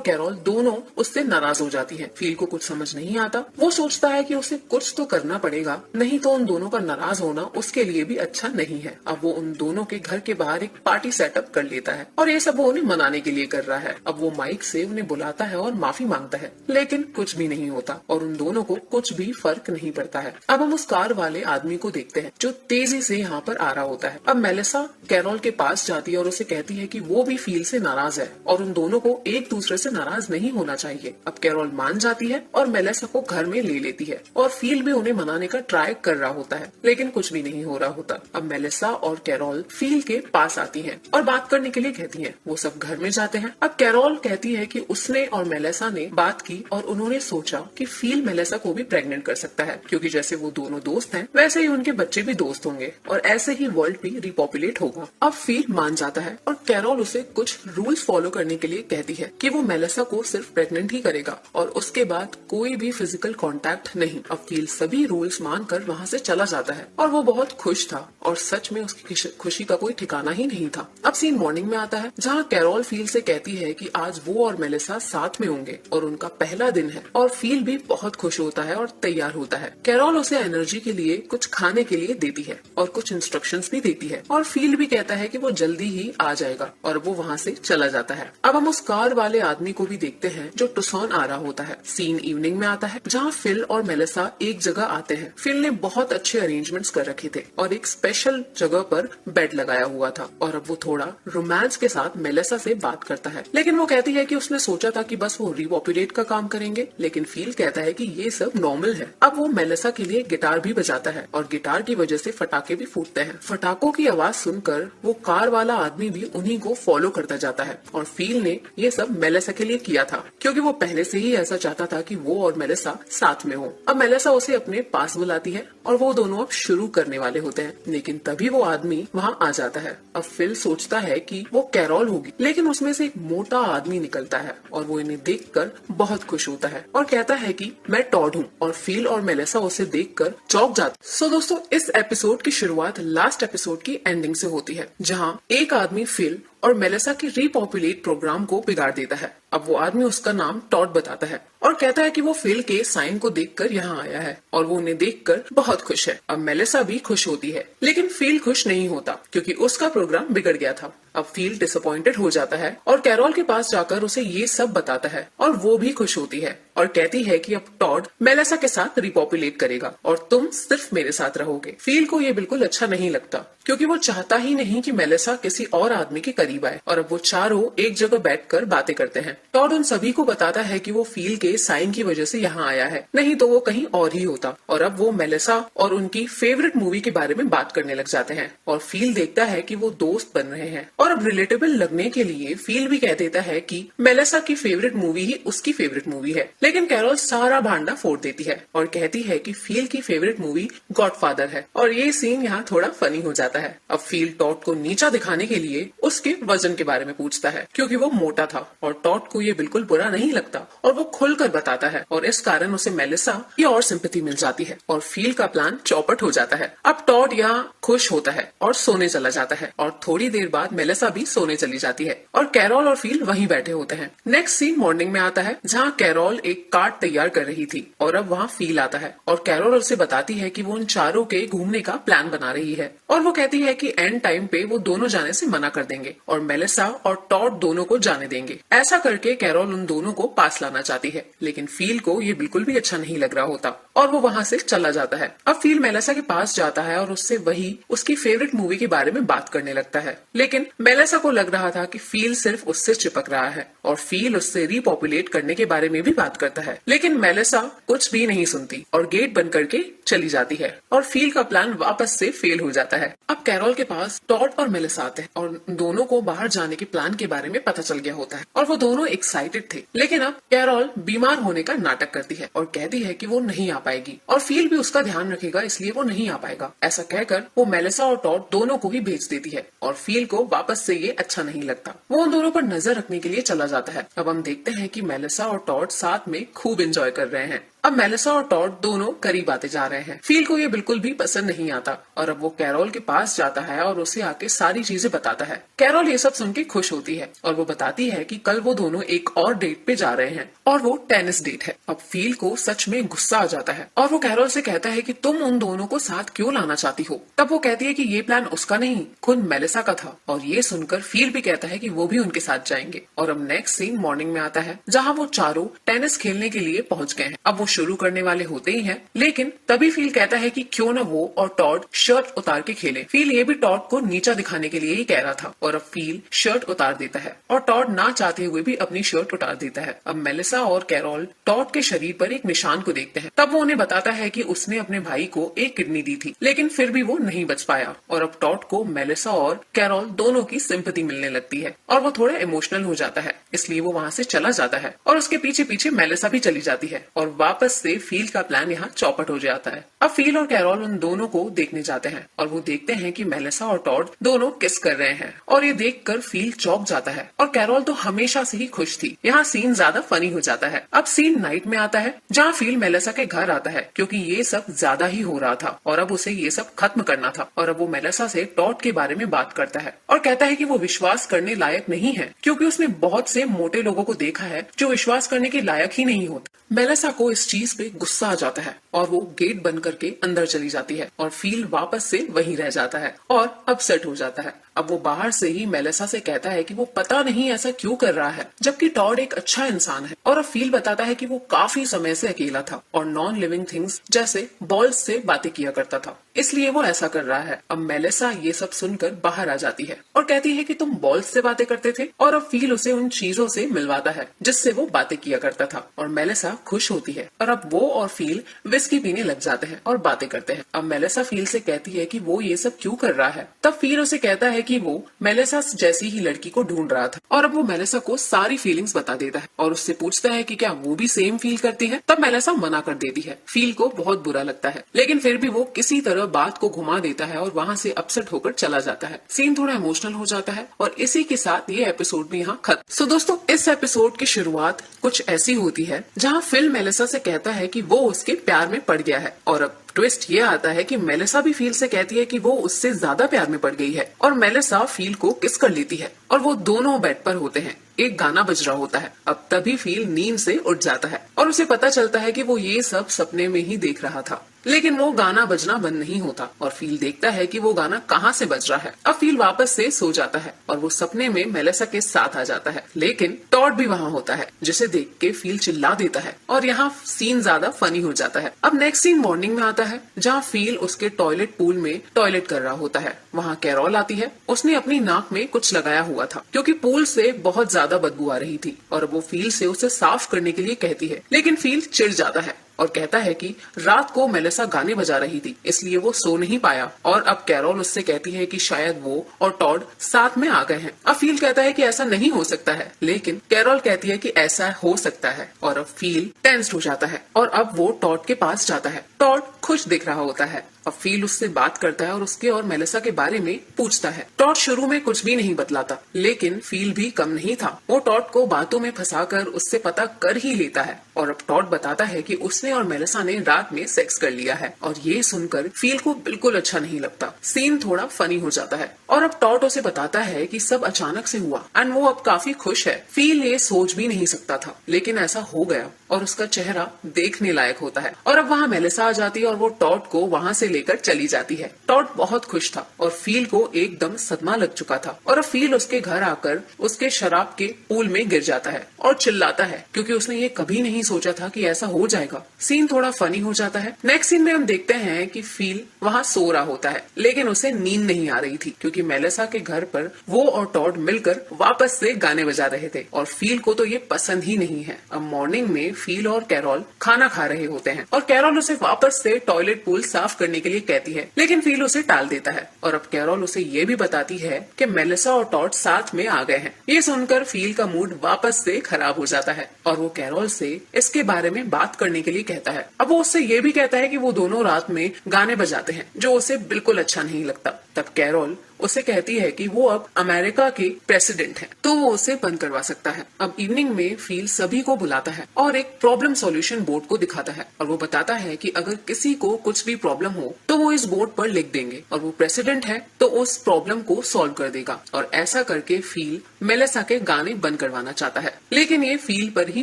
कैरोल दोनों उससे नाराज हो जाती है। फील को कुछ समझ नहीं आता, वो सोचता है कि उसे कुछ तो करना पड़ेगा, नहीं तो उन दोनों का नाराज होना उसके लिए भी अच्छा नहीं है। अब वो उन दोनों के घर के बाहर एक पार्टी सेटअप कर लेता है और ये सब वो उन्हें मनाने के लिए कर रहा है। अब वो माइक से उन्हें बुलाता है और माफी मांगता है लेकिन कुछ भी नहीं होता और उन दोनों को कुछ भी फर्क नहीं पड़ता है। अब हम उस कार वाले आदमी को देखते हैं जो तेजी से यहाँ पर आ रहा होता है। अब मेलिसा कैरोल के पास जाती है और उसे कहती है कि वो भी फील से नाराज है और उन दोनों को एक दूसरे से नाराज नहीं होना चाहिए। अब कैरोल मान जाती है और मेलिसा को घर में ले लेती है और फील भी उन्हें मनाने का ट्राई कर रहा होता है लेकिन कुछ भी नहीं हो रहा होता। अब मेलिसा और कैरोल फील के पास आती हैं और बात करने के लिए कहती हैं। वो सब घर में जाते हैं। अब कैरोल कहती है कि उसने और मेलिसा ने बात की और उन्होंने सोचा कि फील मेलिसा को भी प्रेग्नेंट कर सकता है क्योंकि जैसे वो दोनों दोस्त हैं वैसे ही उनके बच्चे भी दोस्त होंगे और ऐसे ही वर्ल्ड भी रिपॉपुलेट होगा। अब फील मान जाता है और कैरोल उसे कुछ रूल्स फॉलो करने के लिए कहती है कि वो मेलिसा को सिर्फ प्रेग्नेंट ही करेगा और उसके बाद कोई भी फिजिकल कांटेक्ट नहीं। अब फील सभी रूल्स मानकर वहाँ से चला जाता है और वो बहुत खुश था और सच में उसकी खुशी का कोई ठिकाना ही नहीं था। अब सीन मॉर्निंग में आता है जहाँ कैरोल फील से कहती है कि आज वो और मेलिसा साथ में होंगे और उनका पहला दिन है और फील भी बहुत खुश होता है और तैयार होता है। कैरोल उसे एनर्जी के लिए कुछ खाने के लिए देती है और कुछ इंस्ट्रक्शंस भी देती है और फील भी कहता है कि वो जल्दी ही आ जाएगा और वो वहाँ से चला जाता है। अब हम उस कार वाले आदमी को भी देखते हैं जो टुसॉन आ रहा होता है। सीन इवनिंग में आता है जहाँ फिल और मेलिसा एक जगह आते हैं। फिल ने बहुत अच्छे अरेंजमेंट्स कर रखे थे और एक स्पेशल जगह पर बेड लगाया हुआ था और अब वो थोड़ा रोमांस के साथ मेलिसा से बात करता है लेकिन वो कहती है कि उसने सोचा था कि बस वो रिपॉपुलेट का काम करेंगे लेकिन फील कहता है कि ये सब नॉर्मल है। अब वो मेलिसा के लिए गिटार भी बजाता है और गिटार की वजह से फटाके भी फूटते हैं। फटाकों की आवाज सुनकर वो कार वाला आदमी भी उन्हीं को फॉलो करता जाता है और फील ने ये सब मेलिसा के लिए किया था क्योंकि वो पहले से ही ऐसा चाहता था कि वो और मेलिसा साथ में हो। अब मेलिसा उसे अपने पास बुलाती है और वो दोनों अब शुरू करने वाले होते हैं लेकिन तभी वो आदमी वहाँ आ जाता है। अब फिल सोचता है कि वो कैरोल होगी लेकिन उसमें से एक मोटा आदमी निकलता है और वो इन्हें देखकर बहुत खुश होता है और कहता है कि मैं टॉड हूँ और फील और मेलिसा उसे देखकर चौंक जाते। सो दोस्तों, इस एपिसोड की शुरुआत लास्ट एपिसोड की एंडिंग से होती है जहाँ एक आदमी फिल और मेलिसा की रिपॉपुलेट प्रोग्राम को बिगाड़ देता है। अब वो आदमी उसका नाम टॉड बताता है और कहता है कि वो फिल के साइन को देखकर यहाँ आया है और वो उन्हें देखकर बहुत खुश है। अब मेलिसा भी खुश होती है लेकिन फील खुश नहीं होता क्योंकि उसका प्रोग्राम बिगड़ गया था। अब फील डिसअपॉइंटेड हो जाता है और कैरोल के पास जाकर उसे ये सब बताता है और वो भी खुश होती है और कहती है कि अब टॉड मेलिसा के साथ रिपॉपुलेट करेगा और तुम सिर्फ मेरे साथ रहोगे। फील को ये बिल्कुल अच्छा नहीं लगता क्योंकि वो चाहता ही नहीं कि मेलिसा किसी और आदमी के करीब आए और अब वो चारों एक जगह बैठकर बातें करते हैं। टॉड उन सभी को बताता है कि वो फील के साइन की वजह से यहाँ आया है, नहीं तो वो कहीं और ही होता। और अब वो मेलिसा और उनकी फेवरेट मूवी के बारे में बात करने लग जाते हैं और फील देखता है कि वो दोस्त बन रहे हैं और अब रिलेटेबल लगने के लिए फील भी कह देता है कि मेलिसा की फेवरेट मूवी ही उसकी फेवरेट मूवी है। लेकिन कैरोल सारा भांडा फोड़ देती है और कहती है कि फील की फेवरेट मूवी गॉडफादर है और ये सीन यहाँ थोड़ा फनी हो जाता है। अब फील टॉड को नीचा दिखाने के लिए उसके वजन के बारे में पूछता है क्योंकि वो मोटा था और टॉड को ये बिल्कुल बुरा नहीं लगता और वो खुलकर बताता है और इस कारण उसे मेलिसा की और सिंपैथी मिल जाती है और फील का प्लान चौपट हो जाता है। अब टॉड यहाँ खुश होता है और सोने चला जाता है और थोड़ी देर बाद मेलिसा भी सोने चली जाती है और कैरोल और फील वहीं बैठे होते हैं। नेक्स्ट सीन मॉर्निंग में आता है जहाँ कैरोल एक कार्ड तैयार कर रही थी और अब वहाँ फील आता है और कैरोल उसे बताती है कि वो उन चारों के घूमने का प्लान बना रही है और वो कहती है कि एंड टाइम पे वो दोनों जाने से मना कर देंगे और मेलिसा और टॉड दोनों को जाने देंगे। ऐसा करके कैरोल उन दोनों को पास लाना चाहती है लेकिन फील को ये बिल्कुल भी अच्छा नहीं लग रहा होता और वो वहाँ से चला जाता है। अब फील मेलिसा के पास जाता है और उससे वही उसकी फेवरेट मूवी के बारे में बात करने लगता है लेकिन मेलिसा को लग रहा था कि फील सिर्फ उससे चिपक रहा है और फील उससे रिपॉपुलेट करने के बारे में भी बात करता है, लेकिन मेलिसा कुछ भी नहीं सुनती और गेट बंद करके चली जाती है और फील का प्लान वापस से फेल हो जाता है। अब कैरोल के पास टॉड और मेलिसा आते हैं और दोनों को बाहर जाने के प्लान के बारे में पता चल गया होता है और वो दोनों एक्साइटेड थे। लेकिन अब कैरोल बीमार होने का नाटक करती है और कहती है कि वो नहीं आ पाएगी और फील भी उसका ध्यान रखेगा, इसलिए वो नहीं आ पाएगा। ऐसा कहकर वो मेलिसा और टॉड दोनों को ही भेज देती है और फील को वापस से ये अच्छा नहीं लगता। वो उन दोनों पर नजर रखने के लिए चला जाता है। अब हम देखते हैं कि मेलिसा और टॉड साथ में खूब एंजॉय कर रहे हैं। अब मेलिसा और टॉड दोनों करीब आते जा रहे हैं। फील को ये बिल्कुल भी पसंद नहीं आता और अब वो कैरोल के पास जाता है और उसे आके सारी चीजें बताता है। कैरोल ये सब सुन के खुश होती है और वो बताती है कि कल वो दोनों एक और डेट पे जा रहे हैं और वो टेनिस डेट है। अब फील को सच में गुस्सा आ जाता है और वो कैरोल से कहता है कि तुम उन दोनों को साथ क्यों लाना चाहती हो। तब वो कहती है कि ये प्लान उसका नहीं, खुद मेलिसा का था और ये सुनकर फील भी कहता है कि वो भी उनके साथ जाएंगे। और अब नेक्स्ट सीन मॉर्निंग में आता है जहाँ वो चारों टेनिस खेलने के लिए पहुंच गए हैं। अब वो शुरू करने वाले होते ही हैं, लेकिन तभी फील कहता है कि क्यों न वो और टॉड शर्ट उतार के खेले। फील ये भी टॉड को नीचा दिखाने के लिए ही कह रहा था और अब फील शर्ट उतार देता है और टॉड ना चाहते हुए भी अपनी शर्ट उतार देता है। अब मेलिसा और कैरोल टॉड के शरीर पर एक निशान को देखते हैं। तब वो उन्हें बताता है कि उसने अपने भाई को एक किडनी दी थी, लेकिन फिर भी वो नहीं बच पाया। और अब टॉड को मेलिसा और कैरोल दोनों की सिंपैथी मिलने लगती है और वो थोड़ा इमोशनल हो जाता है, इसलिए वो वहाँ से चला जाता है और उसके पीछे पीछे मेलिसा भी चली जाती है और वापस से फील का प्लान यहाँ चौपट हो जाता है। अब फील और कैरोल उन दोनों को देखने जाते हैं और वो देखते हैं कि मेलिसा और टॉड दोनों किस कर रहे हैं और ये देखकर फील चौंक जाता है और कैरोल तो हमेशा से ही खुश थी। यहाँ सीन ज्यादा फनी हो जाता है। अब सीन नाइट में आता है जहाँ फील मेलिसा के घर आता है क्योंकि ये सब ज्यादा ही हो रहा था और अब उसे ये सब खत्म करना था। और अब वो मेलिसा से टॉड के बारे में बात करता है और कहता है कि वो विश्वास करने लायक नहीं है क्योंकि उसने बहुत से मोटे लोगों को देखा है जो विश्वास करने के लायक ही नहीं होते। मेलिसा को इस चीज पे गुस्सा आ जाता है और वो गेट बंद करके अंदर चली जाती है और फील वापस से वहीं रह जाता है और अपसेट हो जाता है। अब वो बाहर से ही मेलिसा से कहता है कि वो पता नहीं ऐसा क्यों कर रहा है जबकि टॉड एक अच्छा इंसान है। और अब फील बताता है कि वो काफी समय से अकेला था और नॉन लिविंग थिंग्स जैसे बॉल्स से बातें किया करता था, इसलिए वो ऐसा कर रहा है। अब मेलिसा ये सब सुनकर बाहर आ जाती है और कहती है कि तुम बॉल्स से बातें करते थे और अब फील उसे उन चीजों से मिलवाता है जिससे वो बातें किया करता था और मेलिसा खुश होती है और अब वो और फील विस्की पीने लग जाते हैं और बातें करते हैं। अब मेलिसा फील से कहती है कि वो ये सब क्यों कर रहा है। तब फील उसे कहता है कि वो मेलिसा जैसी ही लड़की को ढूंढ रहा था और अब वो मेलिसा को सारी फीलिंग्स बता देता है और उससे पूछता है कि क्या वो भी सेम फील करती है। तब मेलिसा मना कर देती है। फील को बहुत बुरा लगता है, लेकिन फिर भी वो किसी तरह बात को घुमा देता है और वहाँ से अपसेट होकर चला जाता है। सीन थोड़ा इमोशनल हो जाता है और इसी के साथ ये एपिसोड भी यहाँ खत्म। सो दोस्तों, इस एपिसोड की शुरुआत कुछ ऐसी होती है जहाँ फिल मेलिसा से कहता है कि वो उसके प्यार में पड़ गया है और अब ट्विस्ट ये आता है कि मेलिसा भी फील से कहती है कि वो उससे ज्यादा प्यार में पड़ गई है और मेलिसा फील को किस कर लेती है और वो दोनों बेड पर होते हैं। एक गाना बज रहा होता है। अब तभी फील नींद से उठ जाता है और उसे पता चलता है कि वो ये सब सपने में ही देख रहा था, लेकिन वो गाना बजना बंद नहीं होता और फील देखता है कि वो गाना कहाँ से बज रहा है। अब फील वापस से सो जाता है और वो सपने में मेलिसा के साथ आ जाता है, लेकिन टॉड भी वहाँ होता है जिसे देख के फील चिल्ला देता है और यहाँ सीन ज्यादा फनी हो जाता है। अब नेक्स्ट सीन मॉर्निंग में आता है जहाँ फील उसके टॉयलेट पूल में टॉयलेट कर रहा होता है। वहाँ कैरोल आती है। उसने अपनी नाक में कुछ लगाया हुआ था क्योंकि पूल से बहुत ज्यादा बदबू आ रही थी और वो फील से उसे साफ करने के लिए कहती है, लेकिन फील चिढ़ जाता है और कहता है कि रात को मेलिसा गाने बजा रही थी इसलिए वो सो नहीं पाया। और अब कैरोल उससे कहती है कि शायद वो और टॉड साथ में आ गए हैं। अब फील कहता है कि ऐसा नहीं हो सकता है, लेकिन कैरोल कहती है कि ऐसा हो सकता है और अब फील टेंस्ड हो जाता है और अब वो टॉड के पास जाता है। टॉड खुश दिख रहा होता है। अब फील उससे बात करता है और उसके और मेलिसा के बारे में पूछता है। टॉड शुरू में कुछ भी नहीं बतलाता, लेकिन फील भी कम नहीं था। वो टॉड को बातों में फंसाकर उससे पता कर ही लेता है और अब टॉड बताता है कि उसने और मेलिसा ने रात में सेक्स कर लिया है और ये सुनकर फील को बिल्कुल अच्छा नहीं लगता। सीन थोड़ा फनी हो जाता है और अब टॉड उसे बताता है कि सब अचानक से हुआ एंड वो अब काफी खुश है। फील ये सोच भी नहीं सकता था, लेकिन ऐसा हो गया और उसका चेहरा देखने लायक होता है। और अब वहाँ मेलिसा आ जाती है और और वो टॉड को वहाँ से लेकर चली जाती है। टॉड बहुत खुश था और फील को एकदम सदमा लग चुका था और अब फील उसके घर आकर उसके शराब के पूल में गिर जाता है और चिल्लाता है क्योंकि उसने ये कभी नहीं सोचा था कि ऐसा हो जाएगा। सीन थोड़ा फनी हो जाता है। नेक्स्ट सीन में हम देखते हैं कि फील वहाँ सो रहा होता है लेकिन उसे नींद नहीं आ रही थी क्योंकि मेलिसा के घर पर वो और टॉड मिलकर वापस से गाने बजा रहे थे और फील को तो ये पसंद ही नहीं है। अब मॉर्निंग में फील और कैरोल खाना खा रहे होते हैं और कैरोल उसे वापस से टॉयलेट पूल साफ करने के लिए कहती है लेकिन फील उसे टाल देता है और अब कैरोल उसे ये भी बताती है कि मेलिसा और टॉड साथ में आ गए हैं। ये सुनकर फील का मूड वापस से खराब हो जाता है और वो कैरोल से इसके बारे में बात करने के लिए कहता है। अब वो उससे ये भी कहता है कि वो दोनों रात में गाने बजाते हैं जो उसे बिल्कुल अच्छा नहीं लगता। तब कैरोल उसे कहती है कि वो अब अमेरिका के प्रेसिडेंट हैं तो वो उसे बंद करवा सकता है। अब इवनिंग में फील सभी को बुलाता है और एक प्रॉब्लम सॉल्यूशन बोर्ड को दिखाता है और वो बताता है कि अगर किसी को कुछ भी प्रॉब्लम हो तो वो इस बोर्ड पर लिख देंगे और वो प्रेसिडेंट है तो उस प्रॉब्लम को सॉल्व कर देगा। और ऐसा करके फील मेलिसा के गाने बंद करवाना चाहता है लेकिन ये फील पर ही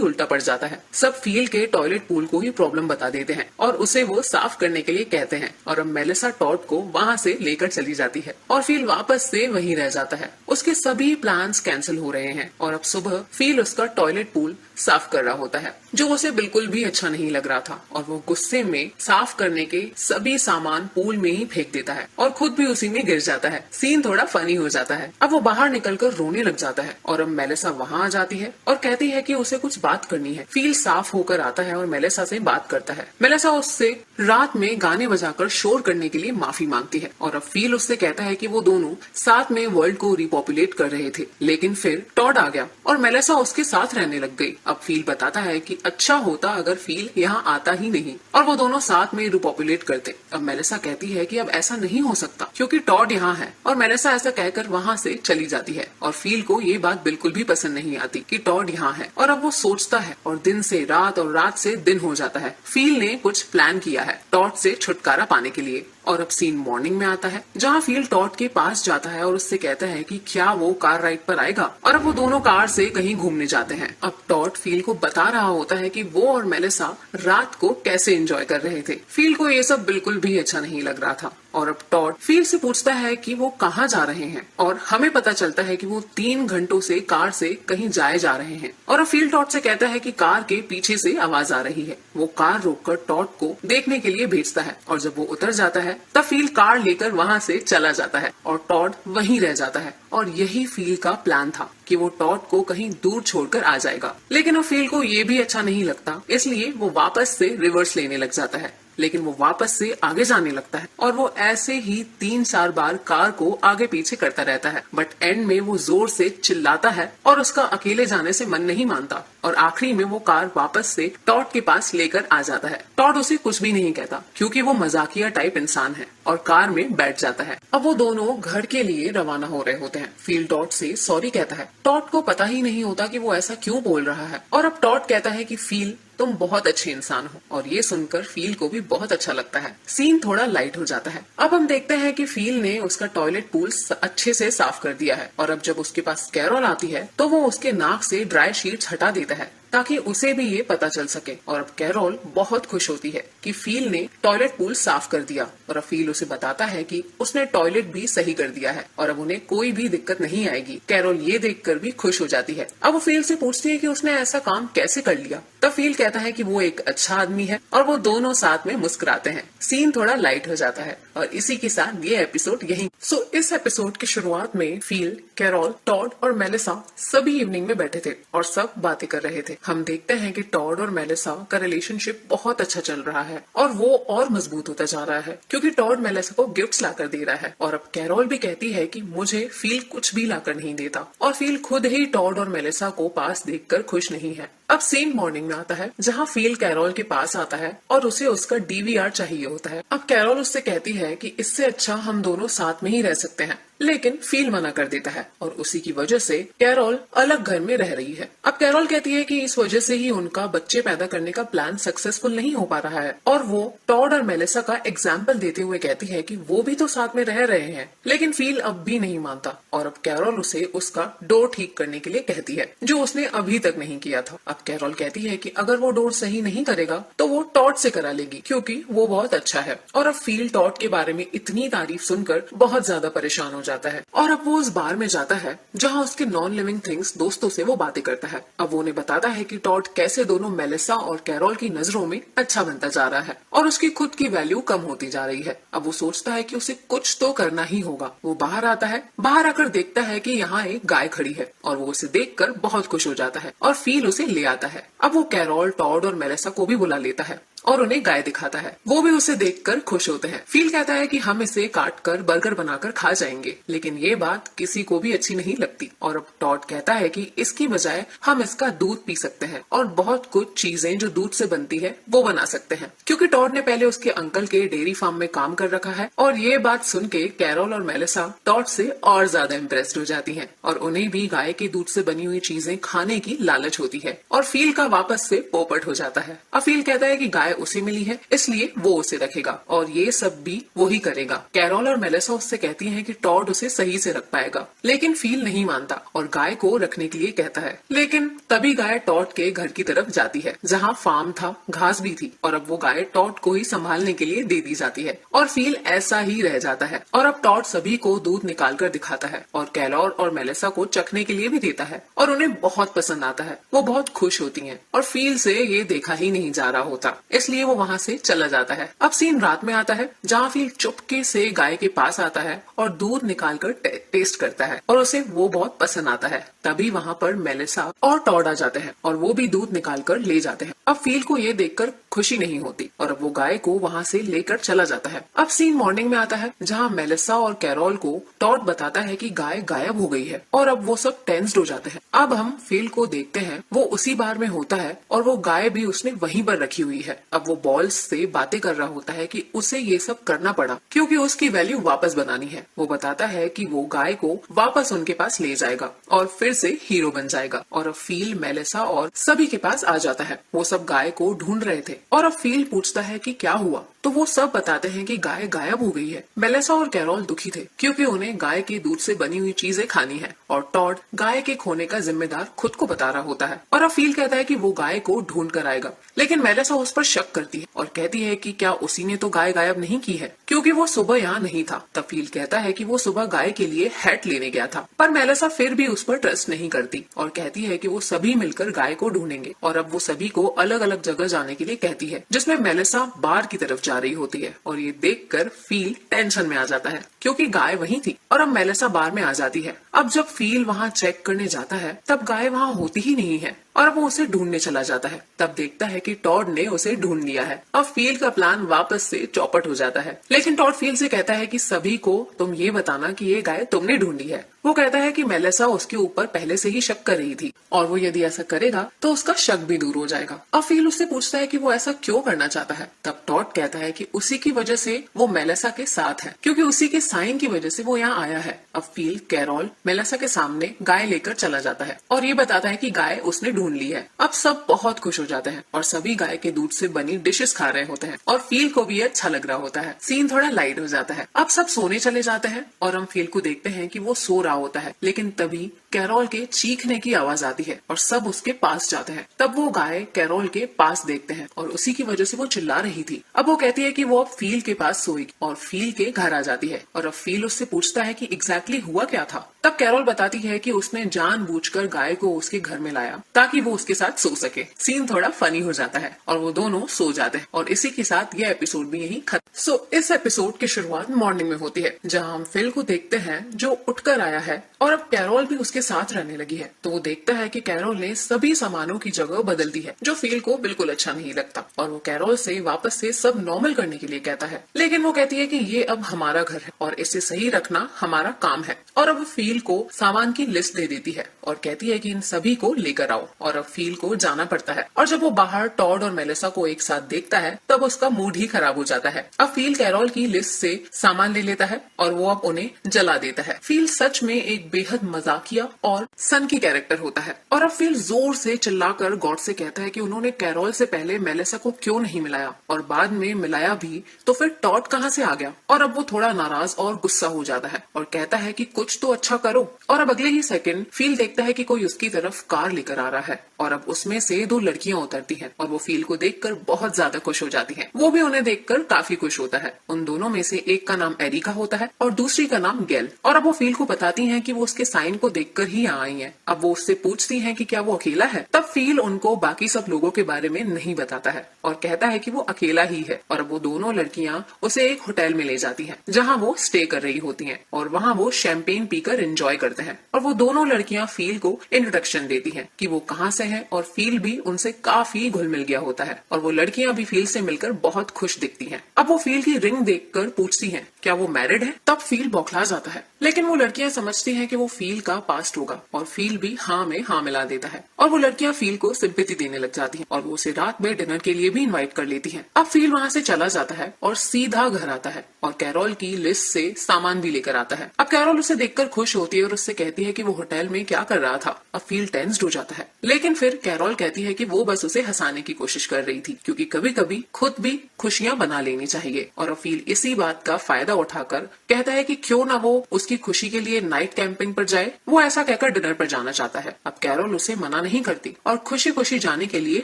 उल्टा पड़ जाता है। सब फील के टॉयलेट पूल को ही प्रॉब्लम बता देते हैं और उसे वो साफ करने के लिए कहते हैं और अब मेलिसा टॉड को वहाँ से लेकर चली जाती है और फील वापस से वहीं रह जाता है। उसके सभी प्लान्स कैंसिल हो रहे हैं और अब सुबह फील उसका टॉयलेट पूल साफ कर रहा होता है जो उसे बिल्कुल भी अच्छा नहीं लग रहा था और वो गुस्से में साफ करने के सभी सामान पूल में ही फेंक देता है और खुद भी उसी में गिर जाता है। सीन थोड़ा फनी हो जाता है। अब वो बाहर निकलकर रोने लग जाता है और अब मेलिसा वहाँ आ जाती है और कहती है कि उसे कुछ बात करनी है। फील साफ होकर आता है और मेलिसा से बात करता है। मेलिसा उससे रात में गाने बजाकर शोर करने के लिए माफी मांगती है और अब फील उससे कहता है कि वो दोनों साथ में वर्ल्ड को रिपॉपुलेट कर रहे थे लेकिन फिर टॉड आ गया और मेलिसा उसके साथ रहने लग गई। अब फील बताता है कि अच्छा होता अगर फील यहाँ आता ही नहीं और वो दोनों साथ में रिपॉपुलेट करते। अब मेलिसा कहती है कि अब ऐसा नहीं हो सकता क्योंकि टॉड यहाँ है और मेलिसा ऐसा कहकर वहाँ से चली जाती है और फील को ये बात बिल्कुल भी पसंद नहीं आती कि टॉड यहाँ है और अब वो सोचता है और दिन से रात और रात से दिन हो जाता है। फील ने कुछ प्लान किया है टॉड से छुटकारा पाने के लिए। और अब सीन मॉर्निंग में आता है जहाँ फील टॉड के पास जाता है और उससे कहता है कि क्या वो कार राइड पर आएगा और अब वो दोनों कार से कहीं घूमने जाते हैं। अब टॉड फील को बता रहा होता है कि वो और मेलिसा रात को कैसे एंजॉय कर रहे थे। फील को ये सब बिल्कुल भी अच्छा नहीं लग रहा था और अब टॉड फील से पूछता है कि वो कहाँ जा रहे हैं और हमें पता चलता है कि वो 3 घंटों से कार से कहीं जाए जा रहे हैं। और अब फील टॉड से कहता है कि कार के पीछे से आवाज आ रही है। वो कार रोककर टॉड को देखने के लिए भेजता है और जब वो उतर जाता है तब फील कार लेकर वहाँ से चला जाता है और टॉड वहीं रह जाता है। और यही फील का प्लान था कि वो टॉड को कहीं दूर छोड़कर आ जाएगा लेकिन अब फील को ये भी अच्छा नहीं लगता इसलिए वो वापस से रिवर्स लेने लग जाता है लेकिन वो वापस से आगे जाने लगता है और वो ऐसे ही 3-4 बार कार को आगे पीछे करता रहता है बट एंड में वो जोर से चिल्लाता है और उसका अकेले जाने से मन नहीं मानता और आखिरी में वो कार वापस से टॉड के पास लेकर आ जाता है। टॉड उसे कुछ भी नहीं कहता क्योंकि वो मजाकिया टाइप इंसान है और कार में बैठ जाता है। अब वो दोनों घर के लिए रवाना हो रहे होते हैं। फील टॉड से सॉरी कहता है। टॉड को पता ही नहीं होता कि वो ऐसा क्यों बोल रहा है और अब टॉड कहता है कि फील तुम बहुत अच्छे इंसान हो और ये सुनकर फील को भी बहुत अच्छा लगता है। सीन थोड़ा लाइट हो जाता है। अब हम देखते हैं कि फील ने उसका टॉयलेट पूल अच्छे से साफ कर दिया है और अब जब उसके पास कैरोल आती है तो वो उसके नाक से ड्राई शीट्स हटा देता है ताकि उसे भी ये पता चल सके और अब कैरोल बहुत खुश होती है कि फील ने टॉयलेट पूल साफ कर दिया और अब फील उसे बताता है कि उसने टॉयलेट भी सही कर दिया है और अब उन्हें कोई भी दिक्कत नहीं आएगी। कैरोल ये देखकर भी खुश हो जाती है। अब वो फील से पूछती है कि उसने ऐसा काम कैसे कर लिया। तब फील कहता है कि वो एक अच्छा आदमी है और वो दोनों साथ में मुस्कुराते हैं। सीन थोड़ा लाइट हो जाता है और इसी के साथ ये एपिसोड यही। इस एपिसोड की शुरुआत में फील, कैरोल, टॉड और मेलिसा सभी इवनिंग में बैठे थे और सब बातें कर रहे थे। हम देखते हैं कि टॉड और मेलिसा का रिलेशनशिप बहुत अच्छा चल रहा है और वो और मजबूत होता जा रहा है क्योंकि टॉड मेलिसा को गिफ्ट्स लाकर दे रहा है और अब कैरोल भी कहती है कि मुझे फील कुछ भी लाकर नहीं देता और फील खुद ही टॉड और मेलिसा को पास देखकर खुश नहीं है। अब सीन मॉर्निंग में आता है जहाँ फील कैरोल के पास आता है और उसे उसका डीवीआर चाहिए होता है। अब कैरोल उससे कहती है कि इससे अच्छा हम दोनों साथ में ही रह सकते हैं लेकिन फील मना कर देता है और उसी की वजह से कैरोल अलग घर में रह रही है। अब कैरोल कहती है कि इस वजह से ही उनका बच्चे पैदा करने का प्लान सक्सेसफुल नहीं हो पा रहा है और वो टॉड और मेलिसा का एग्जाम्पल देते हुए कहती है कि वो भी तो साथ में रह रहे हैं। लेकिन फील अब भी नहीं मानता और अब कैरोल उसे उसका डोर ठीक करने के लिए कहती है जो उसने अभी तक नहीं किया था। अब कैरोल कहती है कि अगर वो डोर सही नहीं करेगा तो वो टॉड से करा लेगी क्योंकि वो बहुत अच्छा है। और अब फील टॉड के बारे में इतनी तारीफ सुनकर बहुत ज्यादा परेशान हो जाता है और अब वो उस बार में जाता है जहाँ उसके नॉन लिविंग थिंग्स दोस्तों से वो बातें करता है। अब वो उन्हें बताता है कि टॉड कैसे दोनों मेलिसा और कैरोल की नजरों में अच्छा बनता जा रहा है और उसकी खुद की वैल्यू कम होती जा रही है। अब वो सोचता है कि उसे कुछ तो करना ही होगा। वो बाहर आता है, बाहर आकर देखता है कि यहाँ एक गाय खड़ी है और वो उसे देखकर बहुत खुश हो जाता है और फील उसे ले आता है। अब वो कैरोल, टॉड और मेलिसा को भी बुला लेता है और उन्हें गाय दिखाता है। वो भी उसे देखकर खुश होते हैं। फील कहता है कि हम इसे काट कर बर्गर बनाकर खा जाएंगे, लेकिन ये बात किसी को भी अच्छी नहीं लगती। और अब टॉड कहता है कि इसकी बजाय हम इसका दूध पी सकते हैं और बहुत कुछ चीजें जो दूध से बनती है वो बना सकते हैं, क्योंकि टॉड ने पहले उसके अंकल के डेयरी फार्म में काम कर रखा है। और ये बात सुन के कैरोल और मेलिसा टॉड से और ज्यादा इम्प्रेस्ड हो जाती हैं और उन्हें भी गाय के दूध से बनी हुई चीजें खाने की लालच होती है और फील का वापस से पोपट हो जाता है। अब फील कहता है कि गाय उसे मिली है इसलिए वो उसे रखेगा और ये सब भी वो ही करेगा। कैरोल और मेलिसा उससे कहती हैं कि टॉड उसे सही से रख पाएगा, लेकिन फील नहीं मानता और गाय को रखने के लिए कहता है। लेकिन तभी गाय टॉड के घर की तरफ जाती है जहाँ फार्म था, घास भी थी और अब वो गाय टॉड को ही संभालने के लिए दे दी जाती है और फील ऐसा ही रह जाता है। और अब टॉड सभी को दूध निकाल कर दिखाता है और कैरोल और मेलिसा को चखने के लिए भी देता है और उन्हें बहुत पसंद आता है। वो बहुत खुश होती हैं और फील से ये देखा ही नहीं जा रहा होता, इसलिए वो वहाँ से चला जाता है। अब सीन रात में आता है जहाँ फील चुपके से गाय के पास आता है और दूध निकाल कर टेस्ट करता है और उसे वो बहुत पसंद आता है। तभी वहाँ पर मेलिसा और टॉड आ जाते हैं और वो भी दूध निकाल कर ले जाते हैं। अब फील को ये देखकर खुशी नहीं होती और अब वो गाय को वहाँ से लेकर चला जाता है। अब सीन मॉर्निंग में आता है जहाँ मेलिसा और कैरोल को टॉड बताता है कि गाय गायब हो गई है और अब वो सब टेंस्ड हो जाते हैं। अब हम फील को देखते हैं, वो उसी बार में होता है और वो गाय भी उसने वहीं पर रखी हुई है। अब वो बॉल्स से बातें कर रहा होता है कि उसे ये सब करना पड़ा क्योंकि उसकी वैल्यू वापस बनानी है। वो बताता है कि वो गाय को वापस उनके पास ले जाएगा और फिर से हीरो बन जाएगा। और अब फील, मेलिसा और सभी के पास आ जाता है। वो सब गाय को ढूंढ रहे थे और अब फील पूछता है कि क्या हुआ, तो वो सब बताते हैं कि गाय गायब हो गई है। मेलिसा और कैरोल दुखी थे क्योंकि उन्हें गाय के दूध से बनी हुई चीजें खानी है और टॉड गाय के खोने का जिम्मेदार खुद को बता रहा होता है। और अब फील कहता है कि वो गाय को ढूंढ कर आएगा, लेकिन मेलिसा उस पर शक करती है और कहती है कि क्या उसी ने तो गाय गायब नहीं की है क्योंकि वो सुबह यहाँ नहीं था। तब फील कहता है कि वो सुबह गाय के लिए हैट लेने गया था, पर मेलिसा फिर भी उस पर ट्रस्ट नहीं करती और कहती है कि वो सभी मिलकर गाय को ढूंढेंगे। और अब वो सभी को अलग अलग जगह जाने के लिए कहती है, जिसमें मेलिसा बार की तरफ जा रही होती है और ये देखकर फील टेंशन में आ जाता है क्योंकि गाय वहीं थी और अब मेलिसा बार में आ जाती है। अब जब फील वहाँ चेक करने जाता है तब गाय वहाँ होती ही नहीं है और वो उसे ढूंढने चला जाता है। तब देखता है कि टॉड ने उसे ढूंढ लिया है। अब फील का प्लान वापस से चौपट हो जाता है, लेकिन टॉड फील से कहता है कि सभी को तुम ये बताना कि ये गाय तुमने ढूंढी है। वो कहता है कि मेलिसा उसके ऊपर पहले से ही शक कर रही थी और वो यदि ऐसा करेगा तो उसका शक भी दूर हो जाएगा। अब फील उससे पूछता है कि वो ऐसा क्यों करना चाहता है। तब टॉड कहता है कि उसी की वजह से वो मेलिसा के साथ है, क्योंकि उसी के साइन की वजह से वो यहाँ आया है। अब फील, कैरोल, मेलिसा के सामने गाय लेकर चला जाता है और ये बताता है कि गाय उसने ढूंढ ली है। अब सब बहुत खुश हो जाते हैं और सभी गाय के दूध से बनी डिशेस खा रहे होते हैं और फील को भी अच्छा लग रहा होता है। सीन थोड़ा लाइट हो जाता है। अब सब सोने चले जाते हैं और हम फील को देखते हैं कि वो सो रहा होता है, लेकिन तभी कैरोल के चीखने की आवाज आती है और सब उसके पास जाते हैं। तब वो गाय कैरोल के पास देखते हैं और उसी की वजह से वो चिल्ला रही थी। अब वो कहती है कि वो अब फील के पास सोएगी और फील के घर आ जाती है और अब फील उससे पूछता है कि एग्जैक्टली हुआ क्या था। तब कैरोल बताती है कि उसने जानबूझकर गाय को उसके घर में लाया ताकि वो उसके साथ सो सके। सीन थोड़ा फनी हो जाता है और वो दोनों सो जाते हैं और इसी के साथ ये एपिसोड भी यहीं खत्म। इस एपिसोड की शुरुआत मॉर्निंग में होती है जहाँ हम फिल को देखते हैं जो उठकर आया है और अब कैरोल भी उसके उसके साथ रहने लगी है। तो वो देखता है कि कैरोल ने सभी सामानों की जगह बदल दी है, जो फील को बिल्कुल अच्छा नहीं लगता और वो कैरोल से वापस से सब नॉर्मल करने के लिए कहता है। लेकिन वो कहती है कि ये अब हमारा घर है और इसे सही रखना हमारा काम है। और अब फील को सामान की लिस्ट दे देती है और कहती है कि इन सभी को लेकर आओ। और अब फील को जाना पड़ता है और जब वो बाहर टॉड और मेलिसा को एक साथ देखता है तब उसका मूड ही खराब हो जाता है। अब फील कैरोल की लिस्ट से सामान ले लेता है और वो अब उन्हें जला देता है। फील सच में एक बेहद मजाकिया और सन की कैरेक्टर होता है। और अब फील जोर से चिल्लाकर गॉड से कहता है कि उन्होंने कैरोल से पहले मेलिसा को क्यों नहीं मिलाया और बाद में मिलाया भी तो फिर टॉड कहाँ से आ गया। और अब वो थोड़ा नाराज और गुस्सा हो जाता है और कहता है कि कुछ तो अच्छा करो। और अब अगले ही सेकंड फील देखता है कि कोई उसकी तरफ कार लेकर आ रहा है और अब उसमें से दो लड़कियां उतरती हैं और वो फील को देखकर बहुत ज्यादा खुश हो जाती हैं। वो भी उन्हें देखकर काफी खुश होता है। उन दोनों में से एक का नाम एरिका होता है और दूसरी का नाम गेल। और अब वो फील को बताती हैं कि वो उसके साइन को देखकर ही यहाँ आई हैं। अब वो उससे पूछती हैं कि क्या वो अकेला है। तब फील उनको बाकी सब लोगों के बारे में नहीं बताता है और कहता है कि वो अकेला ही है। और अब वो दोनों लड़कियां उसे एक होटल में ले जाती हैं जहाँ वो स्टे कर रही होती हैं और वहाँ वो शैंपेन पीकर एंजॉय करते हैं। और वो दोनों लड़कियां फील को इंट्रोडक्शन देती हैं कि वो कहाँ से है और फील भी उनसे काफी घुल मिल गया होता है और वो लड़कियां भी फील से मिलकर बहुत खुश दिखती हैं। अब वो फील की रिंग देखकर पूछती हैं क्या वो मैरिड है। तब फील बौखला जाता है, लेकिन वो लड़कियां समझती हैं कि वो फील का पास्ट होगा और फील भी हाँ में हाँ मिला देता है। और वो लड़कियां फील को सिंपैथी देने लग जाती हैं और वो उसे रात में डिनर के लिए भी इनवाइट कर लेती हैं। अब फील वहाँ से चला जाता है और सीधा घर आता है और कैरोल की लिस्ट से सामान भी लेकर आता है। अब कैरोल उसे देखकर खुश होती है और उससे कहती है कि वो होटल में क्या कर रहा था। अब फील टेंस्ड हो जाता है, लेकिन फिर कैरोल कहती है कि वो बस उसे हंसाने की कोशिश कर रही थी क्योंकि कभी कभी खुद भी खुशियां बना लेनी चाहिए। और अब फील इसी बात का फायदा उठाकर कहता है कि क्यों ना वो उसकी खुशी के लिए नाइट कैंपिंग पर जाए। वो ऐसा कहकर डिनर पर जाना चाहता है। अब कैरोल उसे मना नहीं करती और खुशी खुशी जाने के लिए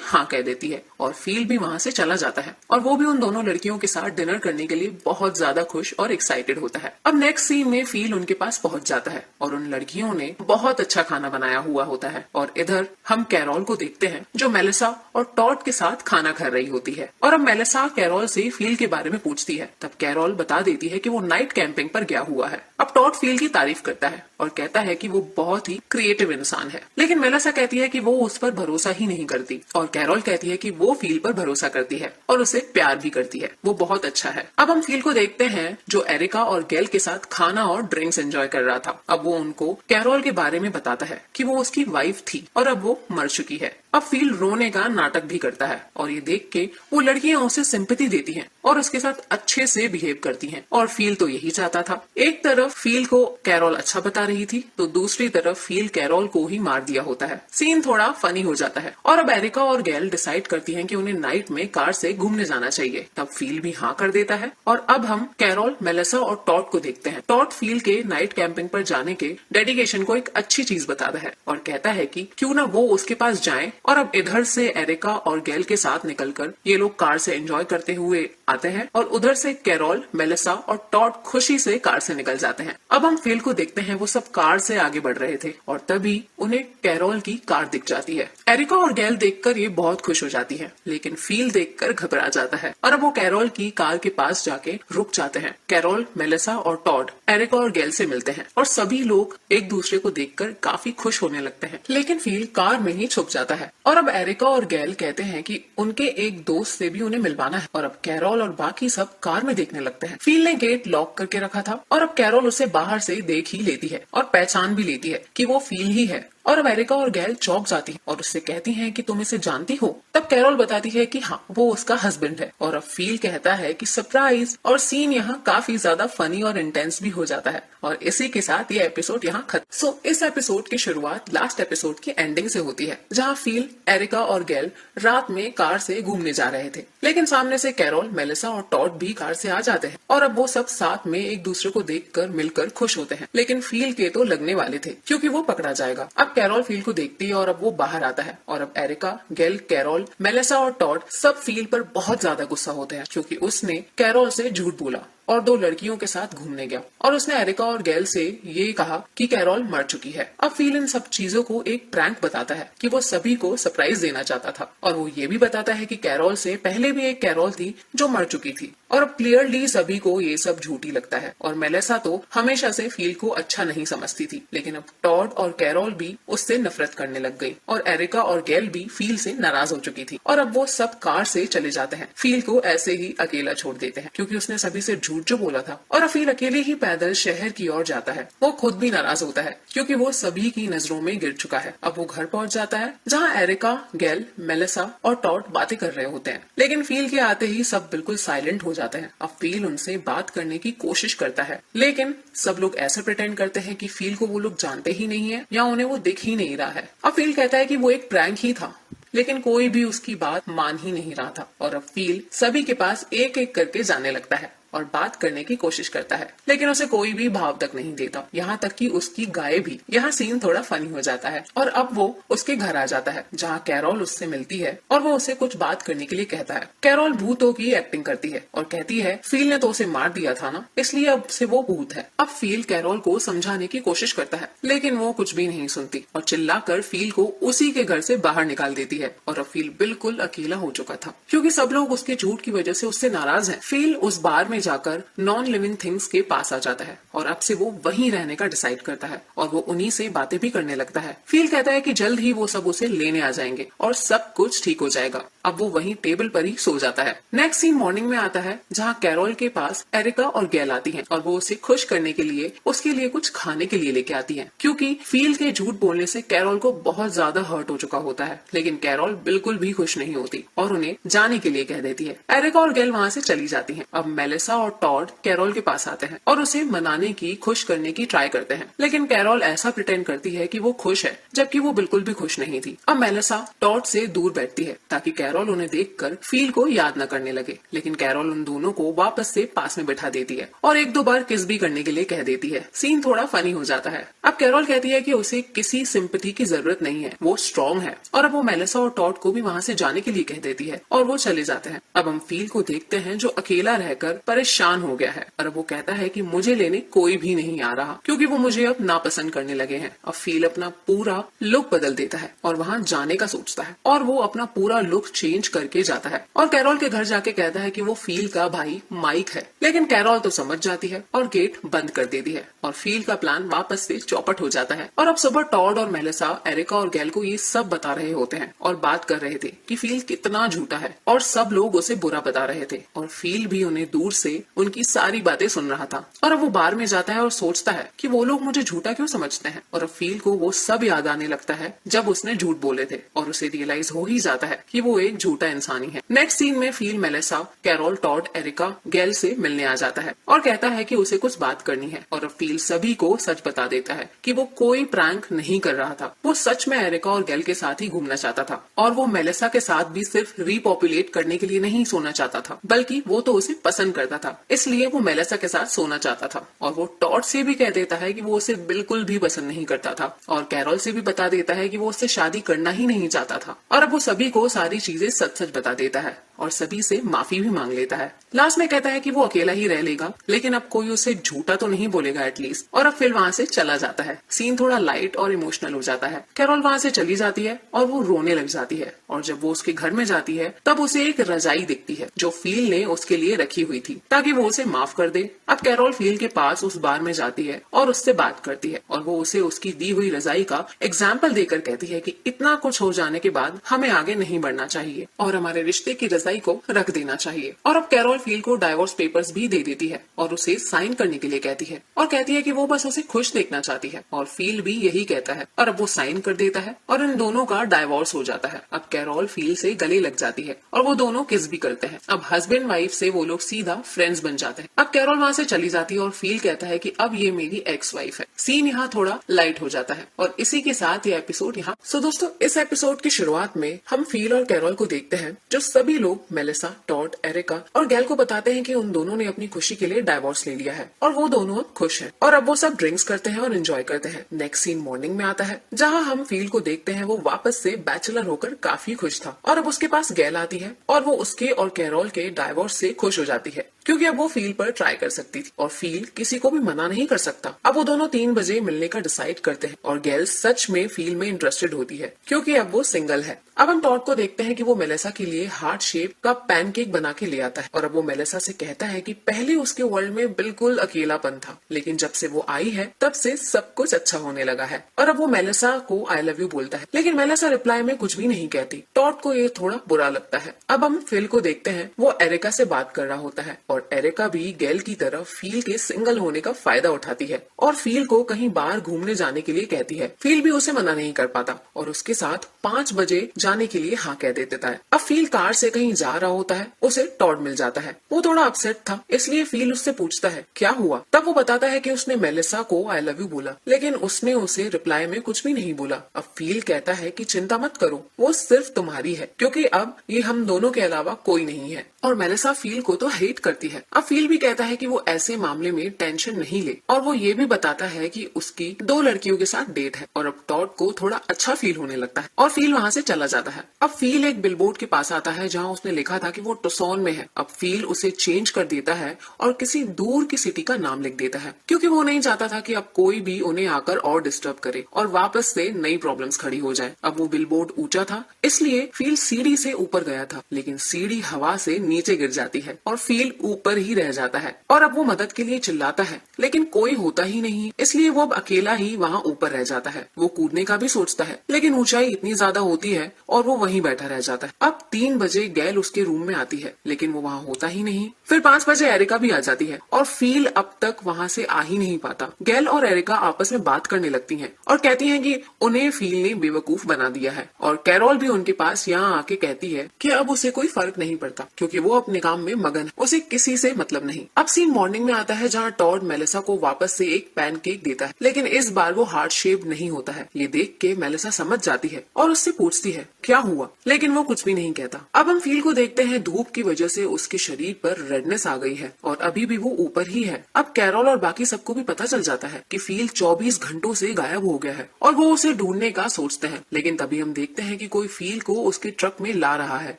हाँ कह देती है और फील भी वहाँ से चला जाता है और वो भी उन दोनों लड़कियों के साथ डिनर करने के लिए बहुत ज्यादा खुश और एक्साइटेड होता है। अब नेक्स्ट सीन में फील उनके पास पहुंच जाता है और उन लड़कियों ने बहुत अच्छा खाना बनाया हुआ होता है और इधर हम कैरोल को देखते हैं जो मेलिसा और टॉड के साथ खाना खा रही होती है। और अब मेलिसा कैरोल से फील के बारे में पूछती है। तब कैरोल बता देती है कि वो नाइट कैंपिंग पर गया हुआ है। अब टॉड फील की तारीफ करता है और कहता है कि वो बहुत ही क्रिएटिव इंसान है, लेकिन मेलिसा कहती है कि वो उस पर भरोसा ही नहीं करती और कैरोल कहती है कि वो फील पर भरोसा करती है और उसे प्यार भी करती है, वो बहुत अच्छा है। अब हम फील को देखते हैं जो एरिका और गेल के साथ खाना और ड्रिंक्स एंजॉय कर रहा था। अब वो उनको कैरोल के बारे में बताता है कि वो उसकी वाइफ थी और अब वो मर चुकी है। अब फील रोने का नाटक भी करता है और ये देख के वो लड़कियां उसे सिंपैथी देती हैं और उसके साथ अच्छे से बिहेव करती हैं और फील तो यही चाहता था। एक तरफ फील को कैरोल अच्छा बता रही थी तो दूसरी तरफ फील कैरोल को ही मार दिया होता है। सीन थोड़ा फनी हो जाता है और अब एरिका और गेल डिसाइड करती हैं कि उन्हें नाइट में कार से घूमने जाना चाहिए। तब फील भी हाँ कर देता है और अब हम कैरोल, मेलिसा और टॉड को देखते हैं। टॉड फील के नाइट कैंपिंग पर जाने के डेडिकेशन को एक अच्छी चीज बताता है और कहता है कि क्यों ना वो उसके पास जाएं। और अब इधर से एरिका और गेल के साथ निकलकर ये लोग कार से एंजॉय करते हुए आते हैं और उधर से कैरोल, मेलिसा और टॉड खुशी से कार से निकल जाते हैं। अब हम फील को देखते हैं, वो सब कार से आगे बढ़ रहे थे और तभी उन्हें कैरोल की कार दिख जाती है। एरिका और गेल देखकर ये बहुत खुश हो जाती है, लेकिन फील देखकर घबरा जाता है और अब वो कैरोल की कार के पास जाके रुक जाते हैं। कैरोल, मेलिसा और टॉड एरिका और गेल से मिलते हैं और सभी लोग एक दूसरे को देखकर काफी खुश होने लगते हैं, लेकिन फील कार में ही छुप जाता है। और अब एरिका और गेल कहते हैं कि उनके एक दोस्त से भी उन्हें मिलवाना है और अब कैरोल और बाकी सब कार में देखने लगते हैं। फील ने गेट लॉक करके रखा था और अब कैरोल उसे बाहर से देख ही लेती है और पहचान भी लेती है कि वो फील ही है। और अब एरिका और गेल चौंक जाती है और उससे कहती हैं कि तुम इसे जानती हो। तब कैरोल बताती है कि हाँ, वो उसका हस्बैंड है और अब फील कहता है कि सरप्राइज। और सीन यहाँ काफी ज्यादा फनी और इंटेंस भी हो जाता है और इसी के साथ ये एपिसोड यहाँ खत्म। सो इस एपिसोड की शुरुआत लास्ट एपिसोड की एंडिंग से होती है जहाँ फील, एरिका और गेल रात में कार से घूमने जा रहे थे, लेकिन सामने से कैरोल, मेलिसा और टॉड भी कार से आ जाते हैं और अब वो सब साथ में एक दूसरे को देखकर मिलकर खुश होते हैं। लेकिन फील के तो लगने वाले थे क्योंकि वो पकड़ा जाएगा। अब कैरोल फील को देखती है और अब वो बाहर आता है और अब एरिका, गेल, कैरोल, मेलिसा और टॉड सब फील पर बहुत ज्यादा गुस्सा होते हैं क्योंकि उसने कैरोल से झूठ बोला और 2 लड़कियों के साथ घूमने गया और उसने एरिका और गैल से ये कहा कि कैरोल मर चुकी है। अब फील इन सब चीजों को एक प्रैंक बताता है कि वो सभी को सरप्राइज देना चाहता था और वो ये भी बताता है कि कैरोल से पहले भी एक कैरोल थी जो मर चुकी थी। और अब क्लियरली सभी को ये सब झूठी लगता है और मेलिसा तो हमेशा से फील को अच्छा नहीं समझती थी, लेकिन अब टॉड और कैरोल भी उससे नफरत करने लग गई और एरिका और गैल भी फील से नाराज हो चुकी थी और अब वो सब कार से चले जाते हैं। फील को ऐसे ही अकेला छोड़ देते हैं क्योंकि उसने सभी से झूठ जो बोला था और अब फील अकेले ही पैदल शहर की ओर जाता है। वो खुद भी नाराज होता है क्योंकि वो सभी की नजरों में गिर चुका है। अब वो घर पहुंच जाता है जहाँ एरिका, गैल, मेलिसा और टॉड बातें कर रहे होते हैं, लेकिन फील के आते ही सब बिल्कुल साइलेंट हो जाते हैं। अब फील उनसे बात करने की कोशिश करता है, लेकिन सब लोग ऐसे प्रिटेंड करते हैं कि फील को वो लोग जानते ही नहीं है या उन्हें वो दिख ही नहीं रहा है। अब फील कहता है कि वो एक प्रैंक ही था, लेकिन कोई भी उसकी बात मान ही नहीं रहा था और अब फील सभी के पास एक एक करके जाने लगता है और बात करने की कोशिश करता है, लेकिन उसे कोई भी भाव तक नहीं देता, यहाँ तक कि उसकी गाय भी। यहाँ सीन थोड़ा फनी हो जाता है और अब वो उसके घर आ जाता है जहाँ कैरोल उससे मिलती है और वो उसे कुछ बात करने के लिए कहता है। कैरोल भूतों की एक्टिंग करती है और कहती है फील ने तो उसे मार दिया था ना, इसलिए अब से वो भूत है। अब फील कैरोल को समझाने की कोशिश करता है, लेकिन वो कुछ भी नहीं सुनती और चिल्लाकर फील को उसी के घर से बाहर निकाल देती है और अब फील बिल्कुल अकेला हो चुका था क्योंकि सब लोग उसके झूठ की वजह से उससे नाराज हैं। फील उस बार में जाकर नॉन लिविंग थिंग्स के पास आ जाता है और अब से वो वहीं रहने का डिसाइड करता है और वो उन्हीं से बातें भी करने लगता है। फील कहता है कि जल्द ही वो सब उसे लेने आ जाएंगे और सब कुछ ठीक हो जाएगा। अब वो वहीं टेबल पर ही सो जाता है। नेक्स्ट सीन मॉर्निंग में आता है जहाँ कैरोल के पास एरिका और गैल आती हैं और वो उसे खुश करने के लिए उसके लिए कुछ खाने के लिए लेके आती हैं क्योंकि फील के झूठ बोलने से कैरोल को बहुत ज्यादा हर्ट हो चुका होता है, लेकिन कैरोल बिल्कुल भी खुश नहीं होती और उन्हें जाने के लिए कह देती है। एरिका और गैल वहाँ से चली जाती हैं। अब मेलिसा और टॉड कैरोल के पास आते हैं और उसे मनाने की, खुश करने की ट्राई करते हैं, लेकिन कैरोल ऐसा प्रिटेंड करती है कि वो खुश है जबकि वो बिल्कुल भी खुश नहीं थी। अब मेलिसा टॉड से दूर बैठती है ताकि कैरोल उन्हें देखकर फील को याद न करने लगे, लेकिन कैरोल उन दोनों को वापस से पास में बैठा देती है और 1-2 बार किस भी करने के लिए कह देती है। सीन थोड़ा फनी हो जाता है। अब कैरोल कहती है कि उसे किसी सिंपैथी की जरूरत नहीं है, वो स्ट्रॉन्ग है और अब वो मेलिसा और टॉड को भी वहाँ से जाने के लिए कह देती है और वो चले जाते हैं। अब हम फील को देखते हैं जो अकेला रहकर परेशान हो गया है और अब वो कहता है कि मुझे लेने कोई भी नहीं आ रहा क्योंकि वो मुझे अब नापसंद करने लगे हैं। अब फील अपना पूरा लुक बदल देता है और वहाँ जाने का सोचता है और वो अपना पूरा लुक चेंज करके जाता है और कैरोल के घर जाके कहता है कि वो फील का भाई माइक है, लेकिन कैरोल तो समझ जाती है और गेट बंद कर देती है और फील का प्लान वापस से चौपट हो जाता है। और अब सुबह टॉड और मेलिसा एरिका और गैल को ये सब बता रहे होते हैं और बात कर रहे थे कि फील कितना झूठा है और सब लोग उसे बुरा बता रहे थे और फील भी उन्हें दूर से उनकी सारी बातें सुन रहा था। और अब वो बार में जाता है और सोचता है कि वो लोग मुझे झूठा क्यों समझते हैं और अब फील को वो सब याद आने लगता है जब उसने झूठ बोले थे और उसे रियलाइज हो ही जाता है कि वो एक झूठा इंसान ही है। नेक्स्ट सीन में Phil Melissa, Carol, Todd, Erica, Gail से मिलने आ जाता है और कहता है कि उसे कुछ बात करनी है और अब फील सभी को सच बता देता है कि वो कोई प्रैंक नहीं कर रहा था, वो सच में एरिका और गैल के साथ ही घूमना चाहता था और वो मेलिसा के साथ भी सिर्फ रीपॉपुलेट करने के लिए नहीं सोना चाहता था, बल्कि वो तो उसे पसंद करता था, इसलिए वो मेलिसा के साथ सोना चाहता था। और वो टॉड से भी कह देता है कि वो उसे बिल्कुल भी पसंद नहीं करता था और कैरोल से भी बता देता है कि वो उससे शादी करना ही नहीं चाहता था और अब वो सभी को सारी चीजें सच सच बता देता है और सभी से माफी भी मांग लेता है। लास्ट में कहता है कि वो अकेला ही रह लेगा, लेकिन अब कोई उसे झूठा तो नहीं बोलेगा एटलीस्ट, और अब फिर वहाँ से चला जाता है। सीन थोड़ा लाइट और इमोशनल हो जाता है। कैरोल वहाँ से चली जाती है और वो रोने लग जाती है और जब वो उसके घर में जाती है तब उसे एक रजाई दिखती है जो फील ने उसके लिए रखी हुई थी ताकि वो उसे माफ कर दे। अब कैरोल फील के पास उस बार में जाती है और उससे बात करती है और वो उसे उसकी दी हुई रजाई का एग्जाम्पल देकर कहती है कि इतना कुछ हो जाने के बाद हमें आगे नहीं बढ़ना चाहिए और हमारे रिश्ते की रजाई को रख देना चाहिए। और अब कैरोल फील को डाइवोर्स पेपर्स भी दे देती है और उसे साइन करने के लिए कहती है और कहती है कि वो बस उसे खुश देखना चाहती है और फील भी यही कहता है और अब वो साइन कर देता है और इन दोनों का डाइवोर्स हो जाता है। अब कैरोल फील से गले लग जाती है और वो दोनों किस भी करते हैं। अब हस्बैंड वाइफ से वो लोग सीधा फ्रेंड्स बन जाते हैं। अब कैरोल वहाँ से चली जाती है और फील कहता है कि अब ये मेरी एक्स वाइफ है। सीन यहाँ थोड़ा लाइट हो जाता है और इसी के साथ ये एपिसोड यहाँ। सो दोस्तों, इस एपिसोड की शुरुआत में हम फील और कैरोल को देखते हैं जो सभी लोग मेलिसा, टॉड, एरिका और गैल को बताते हैं कि उन दोनों ने अपनी खुशी के लिए डाइवोर्स ले लिया है और वो दोनों अब खुश हैं और अब वो सब ड्रिंक्स करते हैं और एंजॉय करते हैं। नेक्स्ट सीन मॉर्निंग में आता है जहाँ हम फील को देखते हैं वो वापस से बैचलर होकर काफी खुश था और अब उसके पास गैल आती है और वो उसके और कैरोल के डाइवोर्स से खुश हो जाती है क्योंकि अब वो फील पर ट्राई कर सकती थी और फील किसी को भी मना नहीं कर सकता। अब वो दोनों 3 बजे मिलने का डिसाइड करते हैं और गैल सच में फील में इंटरेस्टेड होती है क्योंकि अब वो सिंगल है। अब हम टॉड को देखते हैं कि वो मेलेसा के लिए हार्ट शेप का पैनकेक बना के ले आता है और अब वो मेलेसा से कहता है कि पहले उसके वर्ल्ड में बिल्कुल अकेलापन था, लेकिन जब से वो आई है तब से सब कुछ अच्छा होने लगा है। और अब वो मेलेसा को आई लव यू बोलता है, लेकिन मेलेसा रिप्लाई में कुछ भी नहीं कहती। टॉड को ये थोड़ा बुरा लगता है। अब हम फिल को देखते हैं, वो एरिका से बात कर रहा होता है और एरिका भी गैल की तरह फील के सिंगल होने का फायदा उठाती है और फील को कहीं बाहर घूमने जाने के लिए कहती है। फील भी उसे मना नहीं कर पाता और उसके साथ 5 बजे जाने के लिए हाँ कह देता है। अब फील कार से कहीं जा रहा होता है, उसे टॉड मिल जाता है। वो थोड़ा अपसेट था, इसलिए फील उससे पूछता है क्या हुआ। तब वो बताता है कि उसने मेलिसा को आई लव यू बोला, लेकिन उसने उसे रिप्लाई में कुछ भी नहीं बोला। अब फील कहता है कि चिंता मत करो, वो सिर्फ तुम्हारी है क्योंकि अब ये हम दोनों के अलावा कोई नहीं है। और मेलिसा फील को तो हेट करती है। अब फील भी कहता है कि वो ऐसे मामले में टेंशन नहीं ले और वो ये भी बताता है कि उसकी 2 लड़कियों के साथ डेट है और अब टॉड को थोड़ा अच्छा फील होने लगता है और फील वहाँ से चला जाता है। अब फील एक बिलबोर्ड के पास आता है जहाँ उसने लिखा था कि वो टुसॉन में है। अब फील उसे चेंज कर देता है और किसी दूर की सिटी का नाम लिख देता है क्योंकि वो नहीं चाहता था कि अब कोई भी उन्हें आकर और डिस्टर्ब करे और वापस से नई प्रॉब्लम्स खड़ी हो जाए। अब वो बिलबोर्ड ऊंचा था, इसलिए फील सीढ़ी से ऊपर गया था, लेकिन सीढ़ी हवा से नीचे गिर जाती है और फील ऊपर ही रह जाता है। और अब वो मदद के लिए चिल्लाता है, लेकिन कोई होता ही नहीं, इसलिए वो अब अकेला ही वहाँ ऊपर रह जाता है। वो कूदने का भी सोचता है, लेकिन ऊंचाई इतनी ज्यादा होती है और वो वहीं बैठा रह जाता है। अब 3 बजे गैल उसके रूम में आती है, लेकिन वो वहाँ होता ही नहीं। फिर 5 बजे एरिका भी आ जाती है और फील अब तक वहाँ से आ ही नहीं पाता। गैल और एरिका आपस में बात करने लगती हैं और कहती हैं कि उन्हें फील ने बेवकूफ बना दिया है और कैरोल भी उनके पास यहाँ आके कहती है कि अब उसे कोई फर्क नहीं पड़ता क्योंकि वो अपने काम में मगन है, उसे किसी से मतलब नहीं। अब सीन मॉर्निंग में आता है जहाँ टॉड मेलिसा को वापस से एक पैनकेक देता है, लेकिन इस बार वो हार्ट शेप नहीं होता है। ये देख के मेलिसा समझ जाती है और उससे पूछती है क्या हुआ, लेकिन वो कुछ भी नहीं कहता। अब हम फील को देखते हैं, धूप की वजह से उसके शरीर पर रेडनेस आ गई है और अभी भी वो ऊपर ही है। अब कैरोल और बाकी सबको भी पता चल जाता है कि फील 24 घंटों से गायब हो गया है और वो उसे ढूंढने का सोचते हैं, लेकिन तभी हम देखते हैं कि कोई फील को उसके ट्रक में ला रहा है।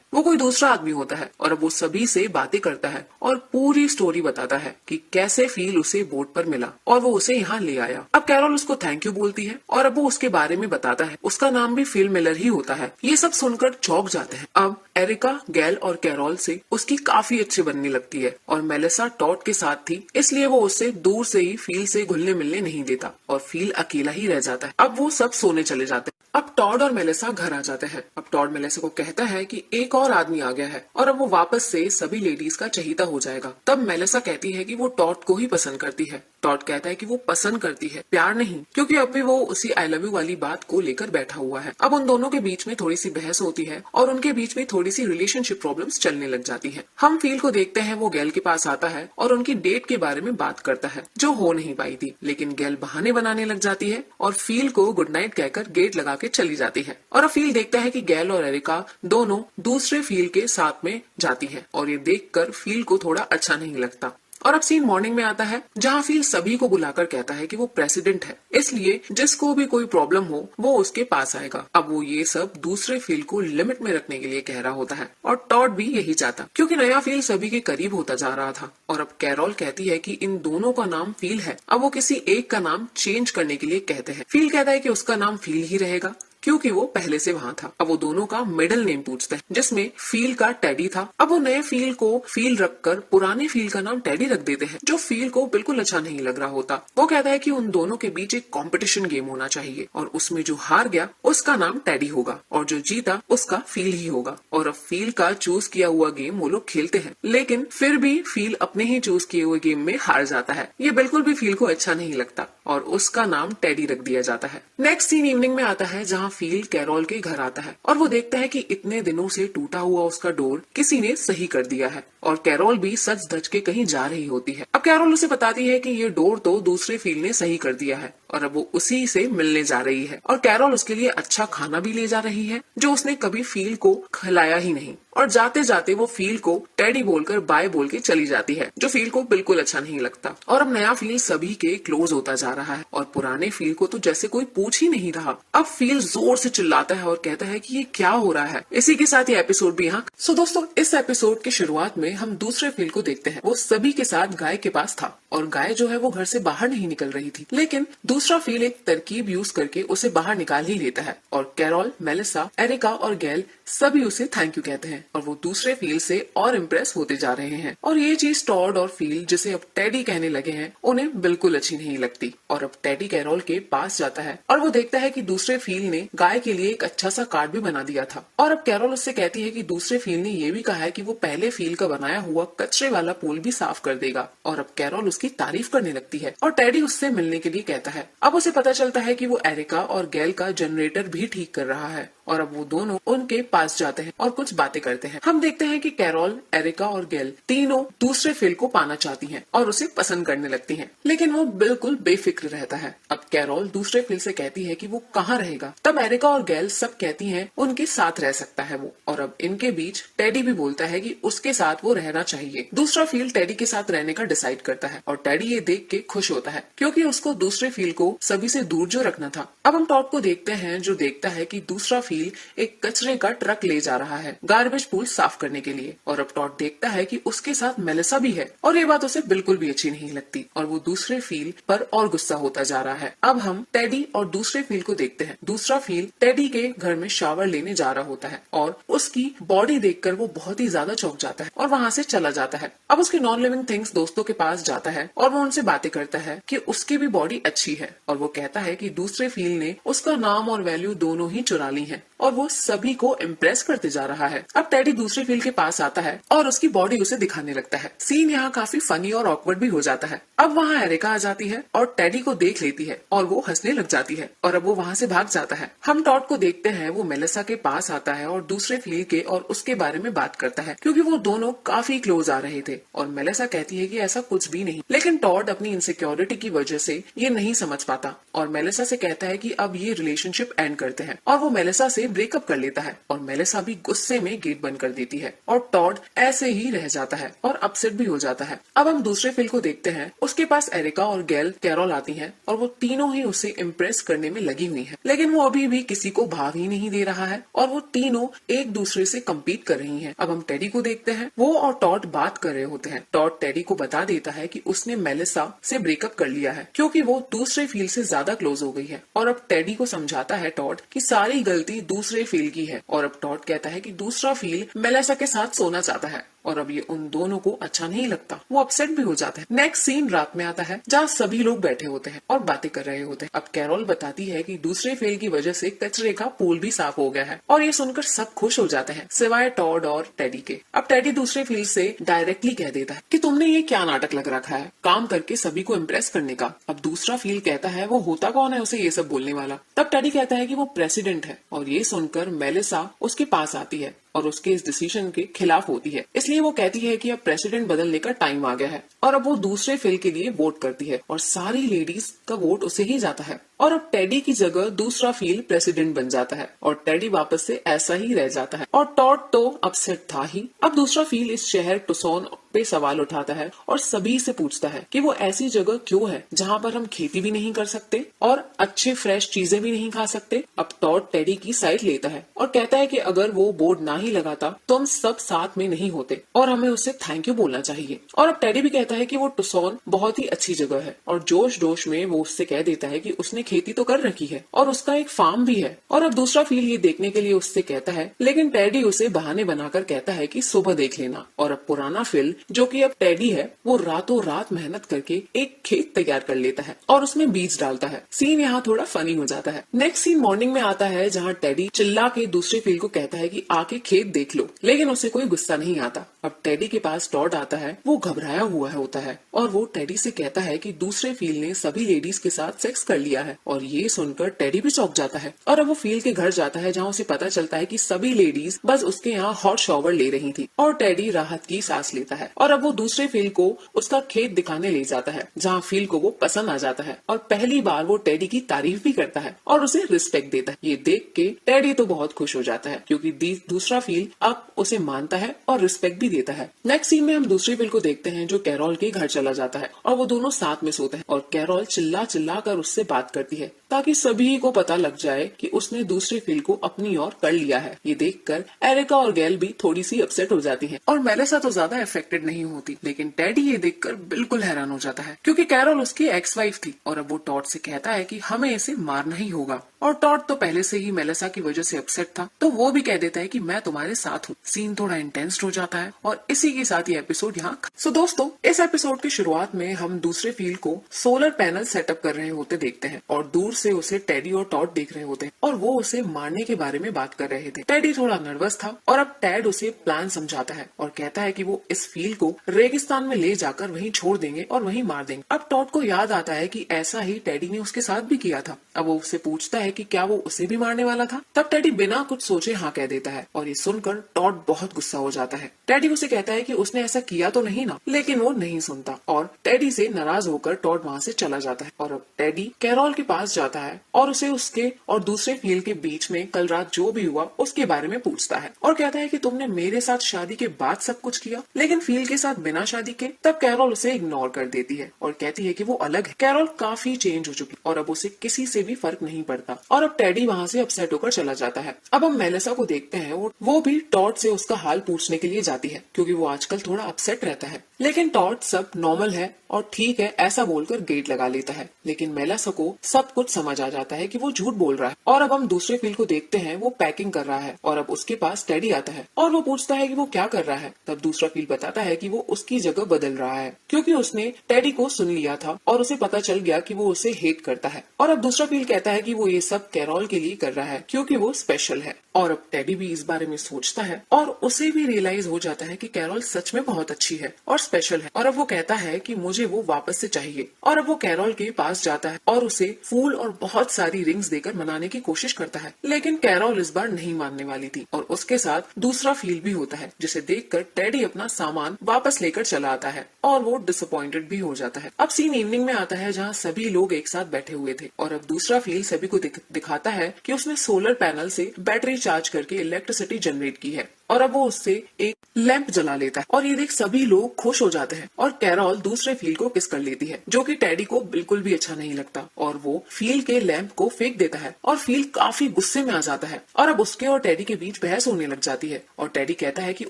वो कोई दूसरा आदमी होता है और अब वो सभी से बातें करता है और पूरी स्टोरी बताता है कि कैसे फील उसे बोट पर मिला और वो उसे यहाँ ले आया। अब कैरोल उसको थैंक यू बोलती है और अब वो उसके बारे में बताता है, उसका नाम भी फिल मिलर ही होता है। ये सब सुनकर चौंक जाते हैं। अब एरिका, गैल और कैरोल से उसकी काफी अच्छी बनने लगती है और मेलिसा टॉड के साथ थी, इसलिए वो उससे दूर से ही फील से घुलने मिलने नहीं देता और फील अकेला ही रह जाता है। अब वो सब सोने चले जाते हैं। अब टॉड और मेलिसा घर आ जाते हैं। अब टॉड मेलिसा को कहता है कि एक और आदमी आ गया है और अब वो वापस से सभी लेडीज का चहीता हो जाएगा। तब मेलिसा कहती है कि वो टॉड को ही पसंद करती है। टॉड कहता है कि वो पसंद करती है, प्यार नहीं, क्योंकि अब भी वो उसी आई लव यू वाली बात को लेकर बैठा हुआ है। अब उन दोनों के बीच में थोड़ी सी बहस होती है और उनके बीच में थोड़ी सी रिलेशनशिप प्रॉब्लम्स चलने लग जाती हैं। हम फील को देखते हैं, वो गैल के पास आता है और उनकी डेट के बारे में बात करता है जो हो नहीं पाई थी, लेकिन गैल बहाने बनाने लग जाती है और फील को गुड नाइट कहकर गेट लगा के चली जाती है। और अब फील देखता है कि गैल और एरिका दोनों दूसरे फील के साथ में जाती है और ये देखकर फील को थोड़ा अच्छा नहीं लगता। और अब सीन मॉर्निंग में आता है जहाँ फील सभी को बुलाकर कहता है कि वो प्रेसिडेंट है, इसलिए जिसको भी कोई प्रॉब्लम हो वो उसके पास आएगा। अब वो ये सब दूसरे फील को लिमिट में रखने के लिए कह रहा होता है और टॉड भी यही चाहता क्योंकि नया फील सभी के करीब होता जा रहा था। और अब कैरोल कहती है कि इन दोनों का नाम फील है, अब वो किसी एक का नाम चेंज करने के लिए कहते हैं। फील कहता है कि उसका नाम फील ही रहेगा क्योंकि वो पहले से वहाँ था। अब वो दोनों का मिडिल नेम पूछते हैं जिसमें फील का टेडी था। अब वो नए फील को फील रखकर पुराने फील का नाम टेडी रख देते हैं जो फील को बिल्कुल अच्छा नहीं लग रहा होता। वो कहता है कि उन दोनों के बीच एक कंपटीशन गेम होना चाहिए और उसमें जो हार गया उसका नाम टेडी होगा और जो जीता उसका फील ही होगा। और अब फील का चूज किया हुआ गेम वो लोग खेलते हैं, लेकिन फिर भी फील अपने ही चूज किए हुए गेम में हार जाता है। ये बिल्कुल भी फील को अच्छा नहीं लगता और उसका नाम टेडी रख दिया जाता है। नेक्स्ट सीन इवनिंग में आता है जहाँ फील कैरोल के घर आता है और वो देखता है कि इतने दिनों से टूटा हुआ उसका डोर किसी ने सही कर दिया है और कैरोल भी सच धज के कहीं जा रही होती है। अब कैरोल उसे बताती है कि ये डोर तो दूसरे फील ने सही कर दिया है और अब वो उसी से मिलने जा रही है और कैरोल उसके लिए अच्छा खाना भी ले जा रही है जो उसने कभी फील को खिलाया ही नहीं। और जाते जाते वो फील को टेडी बोलकर बाय बोल के चली जाती है जो फील को बिल्कुल अच्छा नहीं लगता। और अब नया फील सभी के क्लोज होता जा रहा है और पुराने फील को तो जैसे कोई पूछ ही नहीं रहा। अब फील जोर से चिल्लाता है और कहता है कि ये क्या हो रहा है। इसी के साथ ये एपिसोड भी यहाँ। सो दोस्तों, इस एपिसोड की शुरुआत में हम दूसरे फील को देखते हैं। वो सभी के साथ गाय के पास था और गाय जो है वो घर से बाहर नहीं निकल रही थी, लेकिन दूसरा फील एक तरकीब यूज करके उसे बाहर निकाल ही लेता है और कैरोल, मेलिसा, एरिका और गैल सभी उसे थैंक यू कहते हैं और वो दूसरे फील से और इम्प्रेस होते जा रहे हैं। और ये चीज टॉड और फील, जिसे अब टेडी कहने लगे हैं, उन्हें बिल्कुल अच्छी नहीं लगती। और अब टेडी कैरोल के पास जाता है और वो देखता है कि दूसरे फील ने गाय के लिए एक अच्छा सा कार्ड भी बना दिया था। और अब कैरोल उससे कहती है कि दूसरे फील ने ये भी कहा है कि वो पहले फील का बनाया हुआ कचरे वाला पूल भी साफ कर देगा। और अब कैरोल उसकी तारीफ करने लगती है और टेडी उससे मिलने के लिए कहता है। अब उसे पता चलता है कि वो एरिका और गैल का जनरेटर भी ठीक कर रहा है और अब वो दोनों उनके पास जाते हैं और कुछ बातें करते हैं। हम देखते हैं कि कैरोल, एरिका और गैल तीनों दूसरे फील को पाना चाहती हैं और उसे पसंद करने लगती हैं, लेकिन वो बिल्कुल बेफिक्र रहता है। अब कैरोल दूसरे फील से कहती है कि वो कहाँ रहेगा। तब एरिका और गैल सब कहती हैं उनके साथ रह सकता है वो। और अब इनके बीच टेडी भी बोलता है कि उसके साथ वो रहना चाहिए। दूसरा फील टेडी के साथ रहने का डिसाइड करता है और टेडी ये देख के खुश होता है क्योंकि उसको दूसरे फील को सभी से दूर जो रखना था। अब हम टॉड को देखते हैं जो देखता है कि दूसरा फील एक कचरे का ट्रक ले जा रहा है गार्बेज पूल साफ करने के लिए। और अब टॉड देखता है कि उसके साथ मेलिसा भी है और ये बात उसे बिल्कुल भी अच्छी नहीं लगती और वो दूसरे फील पर और गुस्सा होता जा रहा है। अब हम टेडी और दूसरे फील को देखते हैं। दूसरा फील टेडी के घर में शावर लेने जा रहा होता है और उसकी बॉडी देखकर वो बहुत ही ज्यादा चौंक जाता है और वहाँ से चला जाता है। अब उसके नॉन लिविंग थिंग्स दोस्तों के पास जाता है और वो उनसे बातें करता है कि उसकी भी बॉडी अच्छी है और वो कहता है कि दूसरे फील ने उसका नाम और वैल्यू दोनों ही चुरा ली है और वो सभी को इम्प्रेस करते जा रहा है। अब टेडी दूसरे फील के पास आता है और उसकी बॉडी उसे दिखाने लगता है। सीन यहाँ काफी फनी और ऑकवर्ड भी हो जाता है। अब वहाँ एरिका आ जाती है और टेडी को देख लेती है और वो हंसने लग जाती है और अब वो वहाँ से भाग जाता है। हम टॉड को देखते हैं, वो मेलिसा के पास आता है और दूसरे फील के और उसके बारे में बात करता है क्योंकि वो दोनों काफी क्लोज आ रहे थे। और मेलिसा कहती है कि ऐसा कुछ भी नहीं, लेकिन टॉड अपनी इनसिक्योरिटी की वजह से ये नहीं समझ पाता और मेलिसा से कहता है कि अब ये रिलेशनशिप एंड करते हैं और वो मेलिसा से ब्रेकअप कर लेता है और मेलिसा भी गुस्से में गेट बंद कर देती है और टॉड ऐसे ही रह जाता है और अपसेट भी हो जाता है। अब हम दूसरे फील को देखते हैं। उसके पास एरिका और गैल, कैरोल आती हैं और वो तीनों ही उसे इम्प्रेस करने में लगी हुई हैं, लेकिन वो अभी भी किसी को भाव ही नहीं दे रहा है और वो तीनों एक दूसरे से कम्पीट कर रही हैं। अब हम टेडी को देखते हैं। वो और टॉड बात कर रहे होते हैं। टॉड टेडी को बता देता है कि उसने मेलिसा से ब्रेकअप कर लिया है क्योंकि वो दूसरे फील से ज्यादा क्लोज हो गई है। और अब टेडी को समझाता है टॉड कि सारी गलती दूसरे फील की है और अब टॉड कहता है कि दूसरा फील मेलिसा के साथ सोना चाहता है और अब ये उन दोनों को अच्छा नहीं लगता। वो अपसेट भी हो जाता है। नेक्स्ट सीन रात में आता है जहाँ सभी लोग बैठे होते हैं और बातें कर रहे होते हैं। अब कैरोल बताती है कि दूसरे फेल की वजह से कचरे का पूल भी साफ हो गया है और ये सुनकर सब खुश हो जाते हैं सिवाय टॉड और टेडी के। अब टेडी दूसरे फील से डायरेक्टली कह देता है कि तुमने ये क्या नाटक लग रखा है काम करके सभी को इम्प्रेस करने का। अब दूसरा फील कहता है वो होता कौन है उसे ये सब बोलने वाला। तब टेडी कहता है कि वो प्रेसिडेंट है और ये सुनकर मेलिसा उसके पास आती है और उसके इस डिसीजन के खिलाफ होती है। इसलिए वो कहती है कि अब प्रेसिडेंट बदलने का टाइम आ गया है और अब वो दूसरे फील के लिए वोट करती है और सारी लेडीज का वोट उसे ही जाता है और अब टेडी की जगह दूसरा फील प्रेसिडेंट बन जाता है और टेडी वापस से ऐसा ही रह जाता है और टॉड तो अपसेट था ही। अब दूसरा फील इस शहर टुसॉन पे सवाल उठाता है और सभी से पूछता है कि वो ऐसी जगह क्यों है जहाँ पर हम खेती भी नहीं कर सकते और अच्छे फ्रेश चीजें भी नहीं खा सकते। अब टॉड टेडी की साइड लेता है और कहता है कि अगर वो बोर्ड ना ही लगाता तो हम सब साथ में नहीं होते और हमें उससे थैंक यू बोलना चाहिए। और अब टेडी भी कहता है कि वो टुसॉन बहुत ही अच्छी जगह है और जोश जोश में वो उससे कह देता है कि उसने खेती तो कर रखी है और उसका एक फार्म भी है। और अब दूसरा फील ये देखने के लिए उससे कहता है, लेकिन टेडी उसे बहाने बनाकर कहता है कि सुबह देख लेना। और अब पुराना फील जो कि अब टेडी है वो रातों रात मेहनत करके एक खेत तैयार कर लेता है और उसमें बीज डालता है। सीन यहाँ थोड़ा फनी हो जाता है। नेक्स्ट सीन मॉर्निंग में आता है जहाँ टेडी चिल्ला के दूसरे फील को कहता है कि आके खेत देख लो। लेकिन उसे कोई गुस्सा नहीं आता। अब टेडी के पास टॉड आता है। वो घबराया हुआ होता है और वो टेडी से कहता है कि दूसरे फील ने सभी लेडीज के साथ सेक्स कर लिया है। और ये सुनकर टेडी भी चौंक जाता है और अब वो फील के घर जाता है, जहाँ उसे पता चलता है कि सभी लेडीज बस उसके यहाँ हॉट शॉवर ले रही थी। और टेडी राहत की सांस लेता है और अब वो दूसरे फील को उसका खेत दिखाने ले जाता है, जहाँ फील को वो पसंद आ जाता है और पहली बार वो टेडी की तारीफ भी करता है और उसे रिस्पेक्ट देता है। ये देख के टेडी तो बहुत खुश हो जाता है, क्योंकि दूसरा फील अब उसे मानता है और रिस्पेक्ट भी देता है। नेक्स्ट सीन में हम दूसरे फील को देखते हैं, जो कैरोल के घर चला जाता है और वो दोनों साथ में सोते हैं और कैरोल चिल्ला चिल्ला कर उससे बात करती है, ताकि सभी को पता लग जाए कि उसने दूसरे फील को अपनी ओर कर लिया है। ये देखकर एरिका और गैल भी थोड़ी सी अपसेट हो जाती हैं और मेलिसा तो ज्यादा अफेक्टेड नहीं होती, लेकिन टेडी ये देखकर बिल्कुल हैरान हो जाता है, क्योंकि कैरोल उसकी एक्स वाइफ थी। और अब वो टॉड से कहता है कि हमें इसे मारना ही होगा। और टॉड तो पहले से ही मेलिसा की वजह से अपसेट था, तो वो भी कह देता है कि मैं तुम्हारे साथ हूँ। सीन थोड़ा इंटेंस हो जाता है और इसी के साथ ये एपिसोड यहाँ। सो दोस्तों, इस एपिसोड की शुरुआत में हम दूसरे फील को सोलर पैनल सेटअप कर रहे होते देखते हैं और दूर से उसे टेडी और टॉड देख रहे होते हैं और वो उसे मारने के बारे में बात कर रहे थे। टेडी थोड़ा नर्वस था और अब टैड उसे प्लान समझाता है और कहता है कि वो इस फील को रेगिस्तान में ले जाकर वहीं छोड़ देंगे और वहीं मार देंगे। अब टॉड को याद आता है कि ऐसा ही टेडी ने उसके साथ भी किया था। अब वो उससे पूछता है कि क्या वो उसे भी मारने वाला था। तब टेडी बिना कुछ सोचे हाँ कह देता है और ये सुनकर टॉड बहुत गुस्सा हो जाता है। टेडी उसे कहता है कि उसने ऐसा किया तो नहीं ना, लेकिन वो नहीं सुनता और टेडी से नाराज होकर टॉड वहाँ से चला जाता है। और अब टेडी कैरोल के पास जाता है और उसे उसके और दूसरे फील के बीच में कल रात जो भी हुआ उसके बारे में पूछता है और कहता है कि तुमने मेरे साथ शादी के बाद सब कुछ किया, लेकिन फील के साथ बिना शादी के। तब कैरोल उसे इग्नोर कर देती है और कहती है कि वो अलग है। कैरोल काफी चेंज हो चुकी और अब उसे किसी से भी फर्क नहीं पड़ता और अब टेडी वहाँ से अपसेट होकर चला जाता है। अब हम मेलिसा को देखते हैं, वो भी टॉड से उसका हाल पूछने के लिए जाती है, क्योंकि वो आजकल थोड़ा अपसेट रहता है। लेकिन टॉड सब नॉर्मल है और ठीक है ऐसा बोलकर गेट लगा लेता है। लेकिन मेलिसा को सब कुछ समझ आ जाता है कि वो झूठ बोल रहा है। और अब हम दूसरे फील को देखते हैं, वो पैकिंग कर रहा है और अब उसके पास टेडी आता है और वो पूछता है कि वो क्या कर रहा है। तब दूसरा फील बताता है कि वो उसकी जगह बदल रहा है, क्योंकि उसने टेडी को सुन लिया था और उसे पता चल गया कि वो उसे हेट करता है। और अब दूसरा फील कहता है कि वो ये सब कैरोल के लिए कर रहा है, क्योंकि वो स्पेशल है। और अब टेडी भी इस बारे में सोचता है और उसे भी रियलाइज हो जाता है कि कैरोल सच में बहुत अच्छी है और स्पेशल है। और अब वो कहता है कि मुझे वो वापस से चाहिए। और अब वो कैरोल के पास जाता है और उसे फूल और बहुत सारी रिंग्स देकर मनाने की कोशिश करता है, लेकिन कैरोल इस बार नहीं मानने वाली थी और उसके साथ दूसरा फील भी होता है, जिसे देखकर टेडी अपना सामान वापस लेकर चला आता है और वो डिसअपॉइंटेड भी हो जाता है। अब सीन इवनिंग में आता है, जहाँ सभी लोग एक साथ बैठे हुए थे और अब दूसरा फील सभी को दिखाता है कि उसने सोलर पैनल से बैटरी चार्ज करके इलेक्ट्रिसिटी जनरेट की है और अब वो उससे एक लैंप जला लेता है और ये देख सभी लोग खुश हो जाते हैं और कैरोल दूसरे फील को किस कर लेती है, जो कि टेडी को बिल्कुल भी अच्छा नहीं लगता और वो फील के लैंप को फेंक देता है और फील काफी गुस्से में आ जाता है और अब उसके और टेडी के बीच बहस होने लग जाती है और टेडी कहता है कि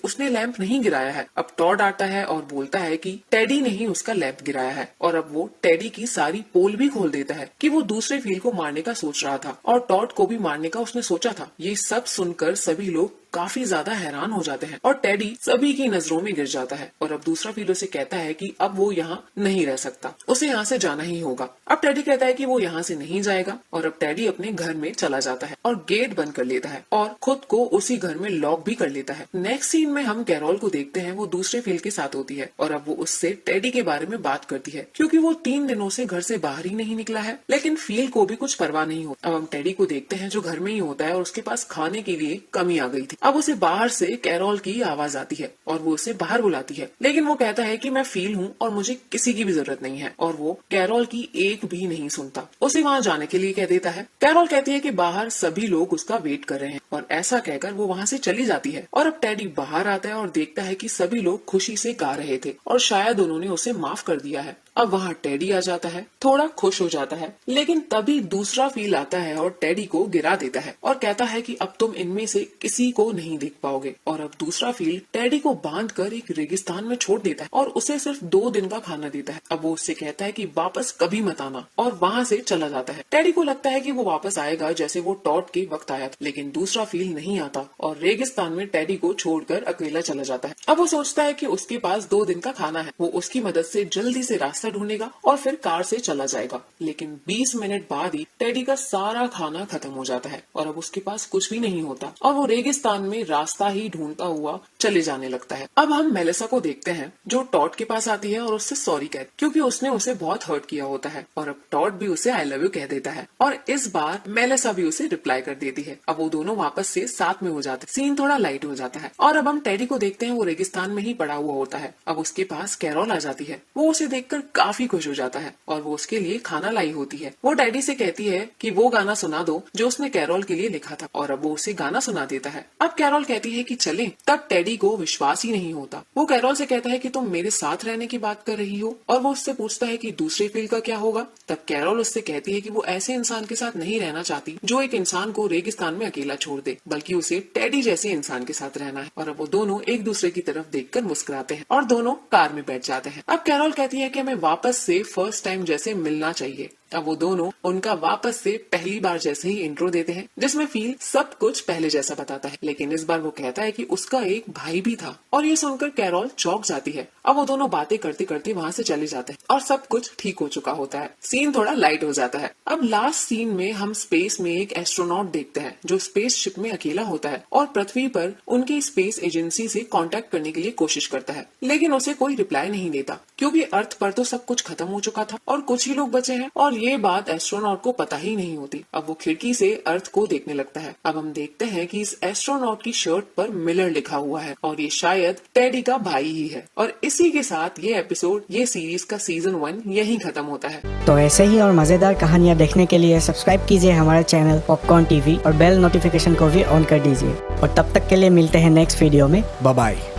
उसने लैंप नहीं गिराया है। अब टॉड आता है और बोलता है कि टेडी ने ही उसका लैंप गिराया है और अब वो टेडी की सारी पोल भी खोल देता है कि वो दूसरे फील को मारने का सोच रहा था और टॉड को भी मारने का उसने सोचा था। ये सब सुनकर सभी लोग काफी ज्यादा हैरान हो जाते हैं और टेडी सभी की नजरों में गिर जाता है और अब दूसरा फील उसे कहता है कि अब वो यहाँ नहीं रह सकता, उसे यहाँ से जाना ही होगा। अब टेडी कहता है कि वो यहाँ से नहीं जाएगा और अब टेडी अपने घर में चला जाता है और गेट बंद कर लेता है और खुद को उसी घर में लॉक भी कर लेता है। नेक्स्ट सीन में हम कैरोल को देखते हैं, वो दूसरे फील के साथ होती है और अब वो उससे टेडी के बारे में बात करती है, क्योंकि वो 3 दिनों से घर से बाहर ही नहीं निकला है। लेकिन फील को भी कुछ परवाह नहीं होती। अब हम टेडी को देखते हैं, जो घर में ही होता है और उसके पास खाने के लिए कमी आ गई थी। अब उसे बाहर से कैरोल की आवाज आती है और वो उसे बाहर बुलाती है, लेकिन वो कहता है कि मैं फील हूँ और मुझे किसी की भी जरूरत नहीं है और वो कैरोल की एक भी नहीं सुनता, उसे वहाँ जाने के लिए कह देता है। कैरोल कहती है कि बाहर सभी लोग उसका वेट कर रहे हैं और ऐसा कहकर वो वहाँ से चली जाती है और अब टेडी बाहर आता है और देखता है कि सभी लोग खुशी से गा रहे थे और शायद उन्होंने उसे माफ कर दिया है। अब वहाँ टेडी आ जाता है, थोड़ा खुश हो जाता है, लेकिन तभी दूसरा फील आता है और टेडी को गिरा देता है और कहता है कि अब तुम इनमें से किसी को नहीं देख पाओगे। और अब दूसरा फील टेडी को बांधकर एक रेगिस्तान में छोड़ देता है और उसे सिर्फ 2 दिन का खाना देता है। अब वो उससे कहता है कि वापस कभी मत आना और वहाँ से चला जाता है। टेडी को लगता है कि वो वापस आएगा जैसे वो टॉड के वक्त आया था, लेकिन दूसरा फील नहीं आता और रेगिस्तान में टेडी को छोड़कर अकेला चला जाता है। अब वो सोचता है कि उसके पास 2 दिन का खाना है, वो उसकी मदद से जल्दी से रास्ता रास्ता ढूंढेगा और फिर कार से चला जाएगा। लेकिन 20 मिनट बाद ही टेडी का सारा खाना खत्म हो जाता है और अब उसके पास कुछ भी नहीं होता और वो रेगिस्तान में रास्ता ही ढूंढता हुआ चले जाने लगता है। अब हम मेलिसा को देखते हैं जो टॉड के पास आती है और उससे सॉरी कहती, क्योंकि उसने उसे बहुत हर्ट किया होता है और अब टॉड भी उसे आई लव यू कह देता है और इस बार मेलिसा भी उसे रिप्लाई कर देती है। अब वो दोनों वापस से साथ में हो जाते हैं। सीन थोड़ा लाइट हो जाता है और अब हम टेडी को देखते हैं, वो रेगिस्तान में ही पड़ा हुआ होता है। अब उसके पास कैरोल आ जाती है। वो उसे देखकर काफी खुश हो जाता है और वो उसके लिए खाना लाई होती है। वो टेडी से कहती है कि वो गाना सुना दो जो उसने कैरोल के लिए लिखा था और अब वो उसे गाना सुना देता है। अब कैरोल कहती है कि चलें, तब टेडी को विश्वास ही नहीं होता। वो कैरोल से कहता है कि तुम मेरे साथ रहने की बात कर रही हो और वो उससे पूछता है कि दूसरे फील का क्या होगा। तब कैरोल उससे कहती है कि वो ऐसे इंसान के साथ नहीं रहना चाहती जो एक इंसान को रेगिस्तान में अकेला छोड़ दे, बल्कि उसे टेडी जैसे इंसान के साथ रहना है। और अब वो दोनों एक दूसरे की तरफ देखकर मुस्कुराते हैं और दोनों कार में बैठ जाते हैं। अब कैरोल कहती है कि हमें वापस से फर्स्ट टाइम जैसे मिलना चाहिए। अब वो दोनों उनका वापस से पहली बार जैसे ही इंट्रो देते हैं, जिसमें फील सब कुछ पहले जैसा बताता है, लेकिन इस बार वो कहता है कि उसका एक भाई भी था और ये सुनकर कैरोल चौंक जाती है। अब वो दोनों बातें करते करते वहाँ से चले जाते हैं और सब कुछ ठीक हो चुका होता है। सीन थोड़ा लाइट हो जाता है। अब लास्ट सीन में हम स्पेस में एक एस्ट्रोनॉट देखते हैं जो स्पेसशिप में अकेला होता है और पृथ्वी पर उनकी स्पेस एजेंसी से कांटेक्ट करने के लिए कोशिश करता है, लेकिन उसे कोई रिप्लाई नहीं देता क्योंकि अर्थ पर तो सब कुछ खत्म हो चुका था और कुछ ही लोग बचे हैं और ये बात एस्ट्रोनॉट को पता ही नहीं होती। अब वो खिड़की से अर्थ को देखने लगता है। अब हम देखते हैं कि इस एस्ट्रोनॉट की शर्ट पर मिलर लिखा हुआ है और ये शायद टेडी का भाई ही है। और इसी के साथ ये एपिसोड, ये सीरीज का सीजन 1 यहीं खत्म होता है। तो ऐसे ही और मजेदार कहानियाँ देखने के लिए सब्सक्राइब कीजिए हमारे चैनल पॉपकॉर्न टीवी और बेल नोटिफिकेशन को भी ऑन कर दीजिए। और तब तक के लिए मिलते हैं नेक्स्ट वीडियो में। Bye bye.